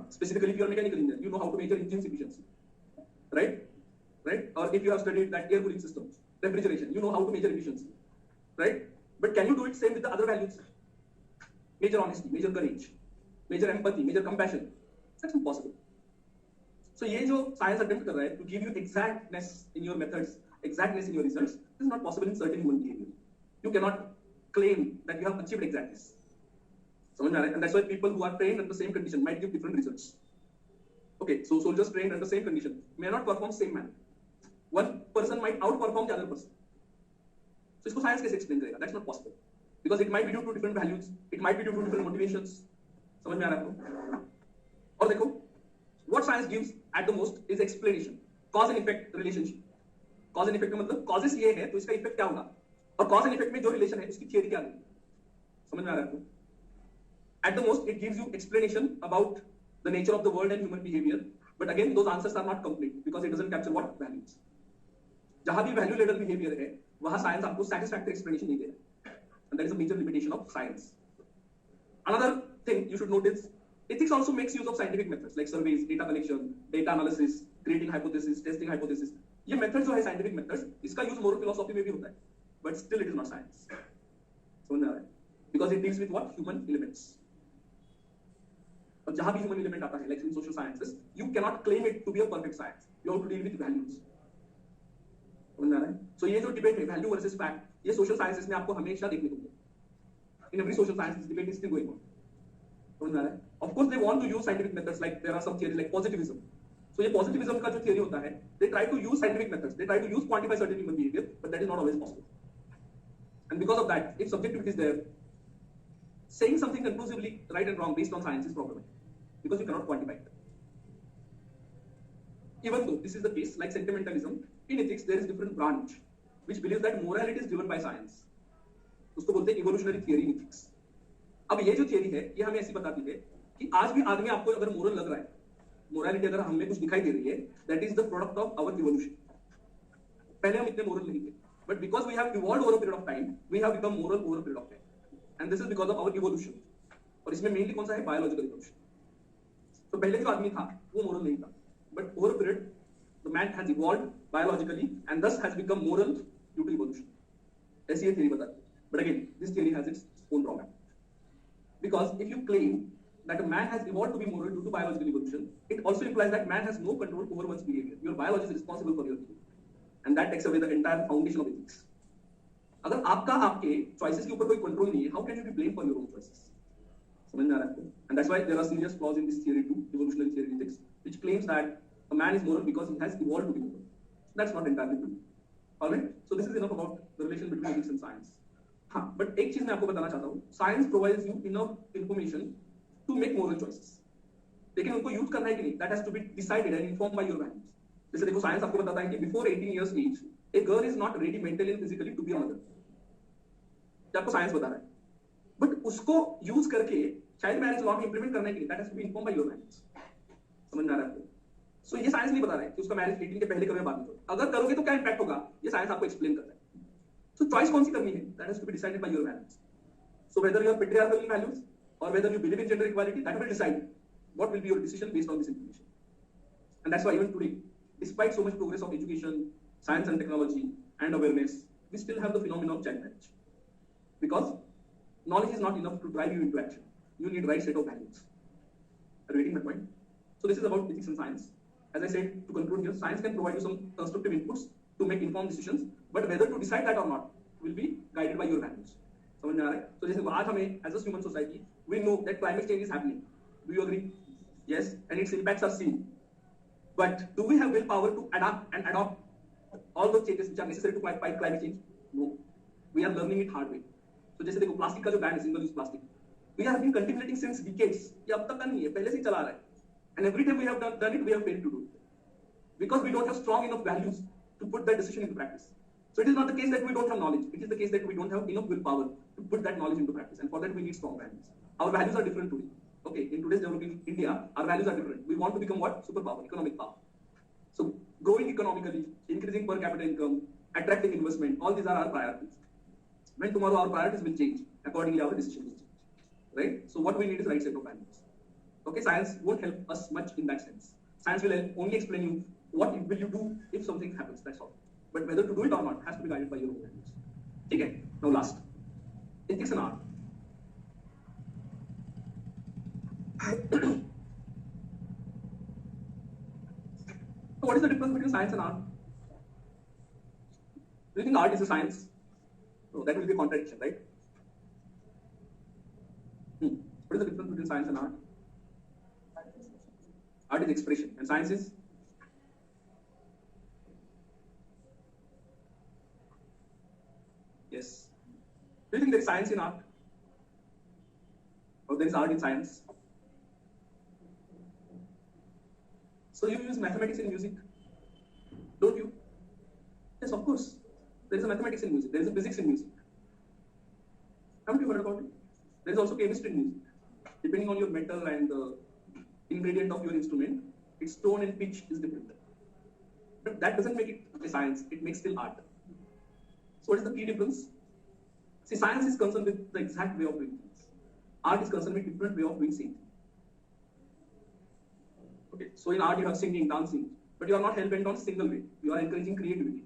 Speaker 1: Specifically, if you are a mechanical engineer, you know how to measure engine's efficiency, right? Right? Or if you have studied that air cooling system, refrigeration, you know how to measure efficiency, right? But can you do it same with the other values? Measure honesty, measure courage, measure empathy, measure compassion. That's impossible. So ये जो science attempt कर रहा है to give you exactness in your methods, exactness in your results, this is not possible in certain human behavior. You cannot claim that you have achieved exactness. समझ में आ रहा है? And that's why people who are trained under the same condition might give different results. Okay, so soldiers trained under the same condition may not perform same manner. One person might outperform the other person. So इसको science कैसे explain करेगा? That's not possible. Because it might be due to different values, it might be due to different motivations. समझ में आ रहा है आपको? और देखो, what science gives at the most is explanation, cause and effect relationship. Cause and effect का मतलब causes ये है तो इसका effect क्या होगा? और cause and effect में जो relation है उसकी theory क्या है? समझ में आ रहा है आपको? At the most, it gives you explanation about the nature of the world and human behavior. But again, those answers are not complete because it doesn't capture what values. जहाँ भी value laden behavior है, वहाँ science आपको satisfactory explanation नहीं देगा. And that is a major limitation of science. Another thing you should notice, ethics also makes use of scientific methods like surveys, data collection, data analysis, creating hypothesis, testing hypothesis. ये methods जो है scientific methods, इसका use moral philosophy में भी होता है. But still it is not science. समझ में आ रहा है? Because it deals with what? Human elements. और जहां भी ह्यूमन एलिमेंट आता है like in social sciences you can not claim it to be a perfect science you have to deal with values समझ में आ रहा है सो ये जो डिबेट है वैल्यू वर्सेस फैक्ट ये सोशल साइंसेस में आपको हमेशा देखने को मिलेगा in every social science this debate is still going on समझ में आ रहा है of course they want to use scientific methods like there are some theories like positivism so ये पॉजिटिविज्म का जो थियरी होता है they try to use scientific methods they try to use quantify certain human behaviour but that is not always possible and because of that if subjectivity is there saying something conclusively right and wrong based on science is problematic because you cannot quantify it. Even though this is the case, like sentimentalism, in ethics there is different branch which believes that morality is driven by science. उसको बोलते हैं evolutionary theory in ethics. अब ये जो theory है, ये हमें ऐसी बताती है कि आज भी आदमी आपको अगर moral लग रहा है, morality अगर हमें कुछ दिखाई दे रही है, that is the product of our evolution. पहले हम इतने moral नहीं थे, but because we have evolved over a period of time, we have become moral over a period of time. And this is because of our evolution. और इसमें mainly कौन सा है? Biological evolution. तो पहले जो आदमी था वो moral नहीं था, but over a period the man has evolved biologically and thus has become moral due to evolution. ऐसी ये theory बताती है. But again, this theory has its own drawback. Because if you claim that a man has evolved to be moral due to biological evolution, it also implies that man has no control over one's behavior. Your biology is responsible for your behavior, and that takes away the entire foundation of ethics. अगर आपका आपके choices के ऊपर कोई control नहीं है, how can you be blamed for your own choices? समझ में आ रहा है आपको? And that's why there are serious flaws in this theory too, evolutionary theory ethics, which claims that a man is moral because he has evolved to be moral. That's not entirely true. Alright? So this is enough about the relation between ethics and science. हाँ, but एक चीज मैं आपको बताना चाहता हूँ. Science provides you enough information to make moral choices. लेकिन उनको यूज करना है कि नहीं? That has to be decided and informed by your values. जैसे देखो साइंस आपको बताता है कि before 18 years age, a girl is not ready mentally and physically to be a mother. ये आपको साइंस बता रहा है. बट उसको यूज करके चाइल्ड मैरिज लॉ में इंप्लीमेंट करने के लिए that has to be informed by your values. समझ में आ रहा है आपको? सो ये साइंस नहीं बता रहा है कि उसका मैरिज 18 के पहले करो या बाद में करो. अगर करोगे तो क्या इंपैक्ट होगा ये साइंस आपको एक्सप्लेन करता है. सो चॉइस कौन सी करनी है that has to be decided by your values. So whether you are patriarchal in values और whether you believe in gender equality that will decide what will be your decision based on this information. And that's why even today, despite so much progress of education, science and technology and awareness, we still have the phenomenon of child marriage. Because knowledge is not enough to drive you into action. You need right set of values. Are you getting my point? So this is about ethics and science. as I said, to conclude here, science can provide you some constructive inputs to make informed decisions, but whether to decide that or not will be guided by your values. समझ में आ रहा है? तो जैसे आज हमें as a human society, we know that climate change is happening. Do you agree? Yes, and its impacts are seen. But do we have willpower to adapt and adopt all those changes which are necessary to fight climate change? No. We are learning it hard way. So जैसे देखो plastic का जो ban है, single use plastic, we have been contemplating since decades. ये अब तक का नहीं है, पहले से ही चला रहा है. And every time we have done it, we have failed to do it. Because we don't have strong enough values to put that decision into practice. So it is not the case that we don't have knowledge. It is the case that we don't have enough willpower to put that knowledge into practice. And for that we need strong values. Our values are different today. Okay, in today's developing India, our values are different. We want to become what? Superpower, economic power. So growing economically, increasing per capita income, attracting investment, all these are our priorities. When tomorrow our priorities will change, accordingly our decisions will change. Right? So what we need is right set of values. Okay, science won't help us much in that sense. Science will only explain you what will you do if something happens, that's all. But whether to do it or not has to be guided by your own values. Okay, now last. Ethics and art. So what is the difference between science and art? Do you think art is a science? No, that will be a contradiction, right? What is the difference between science and art? Art is expression, and science is? Yes. Do you think there is science in art? Or there is art in science? So you use mathematics in music, don't you? Yes, of course. There is a mathematics in music, there is a physics in music. Haven't you heard about it? There is also chemistry in music. Depending on your metal and the ingredient of your instrument, its tone and pitch is different. But that doesn't make it a science, it makes still art. So what is the key difference? See, science is concerned with the exact way of doing things. Art is concerned with different way of doing same thing. Okay, so in art you have singing, dancing, but you are not hell-bent on single way. You are encouraging creativity.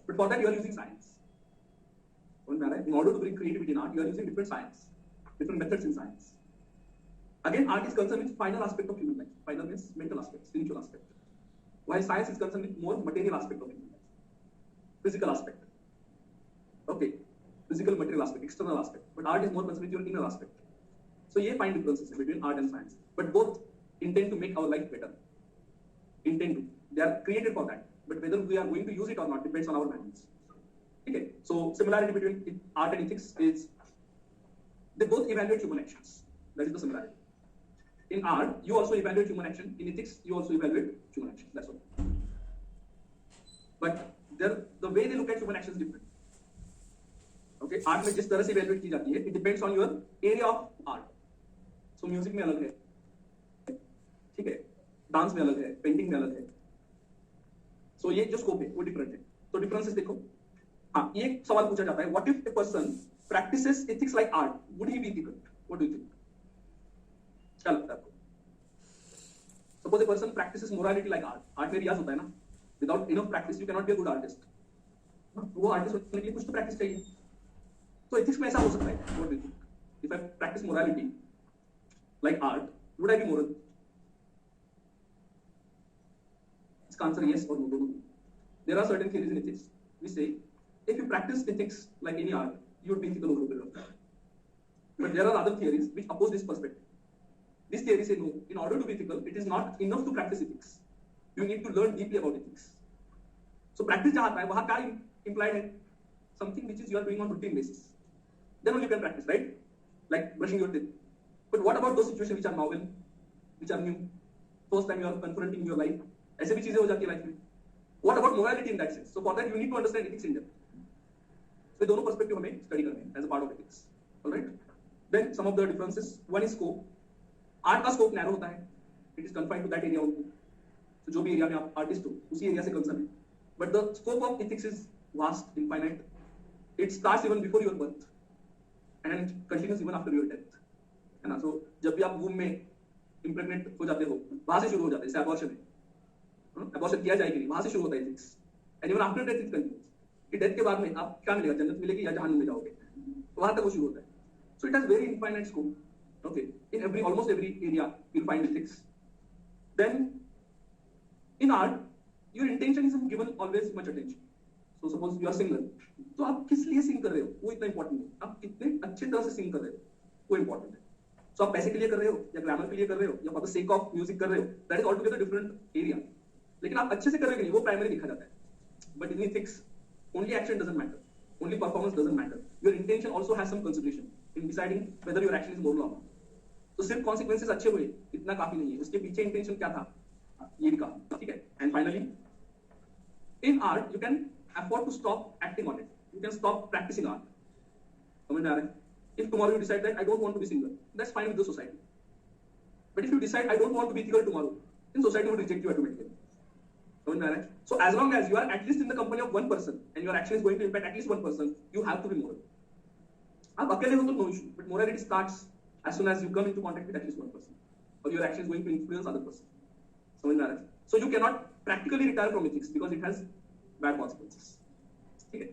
Speaker 1: But for that you are using science. In order to bring creativity in art, you are using different science, different methods in science. Again, art is concerned with final aspect of human life. Final means mental aspect, spiritual aspect. While science is concerned with more material aspect of human life. Physical aspect. Okay, physical material aspect, external aspect. But art is more concerned with your inner aspect. So you find differences between art and science. But both intend to make our life better. Intend to. They are created for that. But whether we are going to use it or not depends on our values. Okay, so similarity between art and ethics is they both evaluate human actions. That is the similarity. In art, you also evaluate human action. In ethics, you also evaluate human action. That's all. But the way they look at human action is different. Okay, art में जिस तरह से evaluate की जाती है, it depends on your area of art. So music में अलग है, ठीक है, डांस में अलग है, पेंटिंग में अलग है. So ये जो स्कोप है वो डिफरेंट है. तो डिफरेंसेस देखो. हाँ, ये सवाल पूछा जाता है. What if a person practices ethics like art? Would he be ethical? What do you think? क्या लगता है आपको? Suppose a person practices morality like art. Art में रियाज होता है ना. Without enough practice, you cannot be a good artist. वो artist होने के लिए कुछ तो प्रैक्टिस चाहिए. तो एथिक्स में ऐसा हो सकता है. What do you think? If I practice morality like art, would I be moral? इसका answer yes or no. There are certain theories in ethics. We say if you practice ethics like any art, you would be ethical over a period of time. But there are other theories which oppose this perspective. This theory say no. In order to be ethical, it is not enough to practice ethics. You need to learn deeply about ethics. So practice जहाँ आता है वहाँ क्या implied है? Something which is you are doing on routine basis. Then only you can practice, right? Like brushing your teeth. But what about those situations which are novel, which are new? First time you are confronting your life. ऐसे भी चीजें हो जाती है life में. What about morality in that sense? So for that you need to understand ethics in depth. So दोनों perspective हमें study करने हैं as a part of ethics. Alright? Then some of the differences. One is scope. Art का scope narrow होता है. It is confined to that area only. So जो भी area में आप आर्टिस्ट हो उसी एरिया से कंसर्न है. But the scope of ethics is vast, infinite. It starts even before your birth and continues even after your death. है ना? So जब भी आप womb में impregnate हो जाते हो, वहाँ से शुरू हो जाते हैं. जैसे abortion है. Abortion किया जाए कि नहीं, वहाँ से शुरू होता है ethics. And even after death it continues. कि death के बाद में आप क्या मिलेगा? जन्नत मिलेगी या जहन्नुम में जाओगे? वहाँ तक वो शुरू होता है. So it has very infinite scope. Okay. In almost every area you'll find ethics. Then In art, your intention is given always much attention. So suppose you are singer, तो आप किस लिए सिंग कर रहे हो वो इतना इंपॉर्टेंट नहीं, आप कितने अच्छे तरह से सिंग कर रहे हो वो इंपॉर्टेंट है. सो आप पैसे के लिए कर रहे हो या ग्रामर के लिए कर रहे हो या for the sake of music कर रहे हो, that is altogether different area. लेकिन आप अच्छे से कर रहे हो कि नहीं वो प्राइमरी देखा जाता है. But in ethics only action doesn't matter, only performance doesn't matter, your intention also has some consideration in deciding whether your action is moral or not. तो सिर्फ कॉन्सिक्वेंसेस अच्छे हुए इतना काफी नहीं है, उसके पीछे इंटेंशन क्या था ये भी कहा. ठीक है. And finally in art you can afford to stop acting on it, you can stop practising art. समझ में आ रहा है? If tomorrow you decide that I don't want to be singer, that's fine with the society. But if you decide I don't want to be ethical tomorrow, then society will reject you automatically. समझ में आ रहा है? So as long as you are at least in the company of one person and your action is going to impact at least one person, you have to be moral. आप अकेले हो तो no issue, but morality starts as soon as you come into contact with at least one person, or your action is going to influence other person. समझ में आ रहा है? So you cannot practically retire from ethics because it has bad consequences. ठीक है?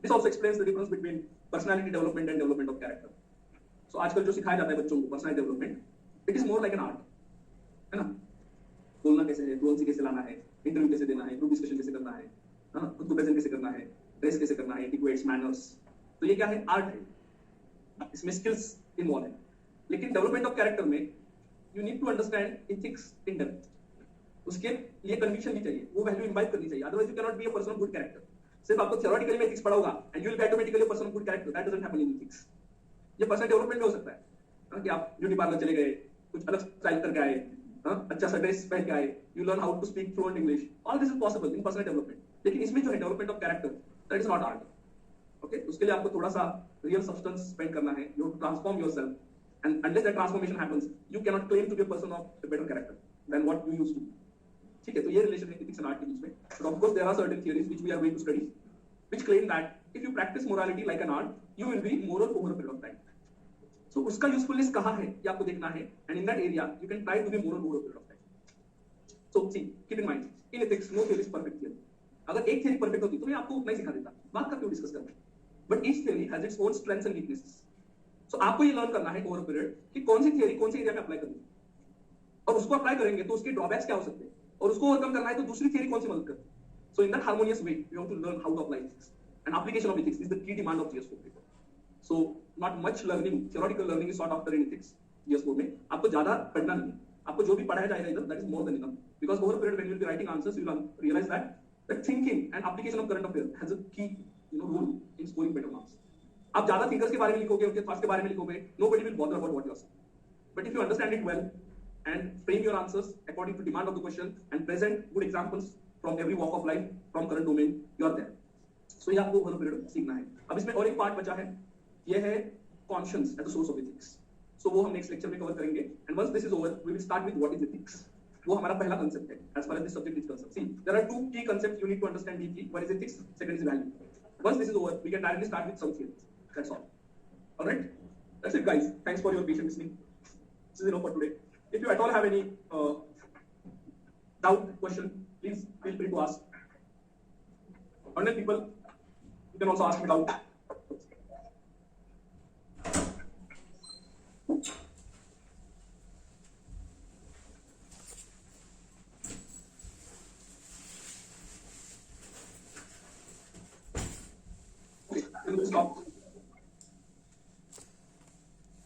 Speaker 1: This also explains the difference between personality development and development of character. So आजकल जो सिखाया जाता है बच्चों को personality development, it is more like an art, है ना? बोलना कैसे है, फ्लुएंसी कैसे लाना है, इंटरव्यू कैसे देना है, ग्रुप डिस्कशन कैसे करना है, खुद को प्रेजेंट कैसे करना है, ड्रेस कैसे करना है, एटिक्वेट्स, मैनर्स. तो ये क्या है? आर्ट है. इसमें स्किल्स इन्वॉल्व है. लेकिन डेवलपमेंट ऑफ कैरेक्टर में you need to understand ethics in depth. उसके लिए कन्विक्शन भी चाहिए, वो वैल्यू इम्बाइब करनी चाहिए. Otherwise you can not be a person of good character. सिर्फ आपको थियोरेटिकली में एथिक्स पढ़ा होगा and you will be automatically a person of good character. That doesn't happen in ethics. ये पर्सनल डेवलपमेंट में हो सकता है कि आप ब्यूटी पार्लर चले गए, कुछ अलग स्टाइल करके आए, अच्छा सा ड्रेस पहन के आए, you learn how to speak fluent English. All this is possible in personal development. लेकिन इसमें जो है development of character, that is not art. Okay, उसके लिए आपको थोड़ा सा रियल सब्सटेंस स्पेंड करना है. You have to transform yourself and unless that transformation happens you can not claim to be a person of a better character than what you used to. ठीक है. तो ये रिलेशन है ethics and art के बीच में. But of course there are certain theories which we are going to study which claim that if you practice morality like an art, you will be moral over a period of time. So उसका usefulness कहाँ है ये आपको देखना है, and in that area you can try to be moral over a period of time. So see, keep in mind, in ethics no theory is perfect theory. अगर एक theory perfect होती तो मैं आपको उतना ही सिखा देता, बात का क्यों डिस्कस करना. But each theory has its own strengths and weaknesses. So आपको ये लर्न करना है over a period कि कौन सी theory कौन से एरिया में अप्लाई करनी है, और उसको अप्लाई करेंगे तो उसके ड्रॉबैक्स क्या हो सकते हैं, और उसको ओवरकम करना है तो दूसरी theory कौन सी मदद करती है. So in that harmonious way, you have to learn how to apply ethics. And application of ethics is the key demand of GS4 paper. So not much learning, theoretical learning is sought after in ethics. GS4 में आपको ज़्यादा पढ़ना नहीं है, आपको जो भी पढ़ाया जाएगा इधर, that is more than enough. Because over a period when you will be writing answers, you will realize that thinking and application of current affair has a key, role in scoring better marks. आप ज़्यादा thinkers के बारे में लिखोगे, उनके thoughts के बारे में लिखोगे, nobody will bother about what you are saying. But if you understand it well and frame your answers according to demand of the question and present good examples from every walk of life, from current domain, you are there. So ये आपको over a period सीखना है. अब इसमें और एक part बचा है, ये है conscience as the source of ethics. So वो हम नेक्स्ट लेक्चर में कवर करेंगे. And once this is over, we will start with what is ethics. वो हमारा पहला कंसेप्ट है as far as this subject is concerned. See, there are two key concepts you need to understand deeply. One is ethics, second is value. Once this is over, we can directly start with some theories. That's all. All right? That's it, guys. Thanks for your patient listening. This is enough for today. If you at all have any doubt, question, please feel free to ask. Online people, you can also ask me doubt.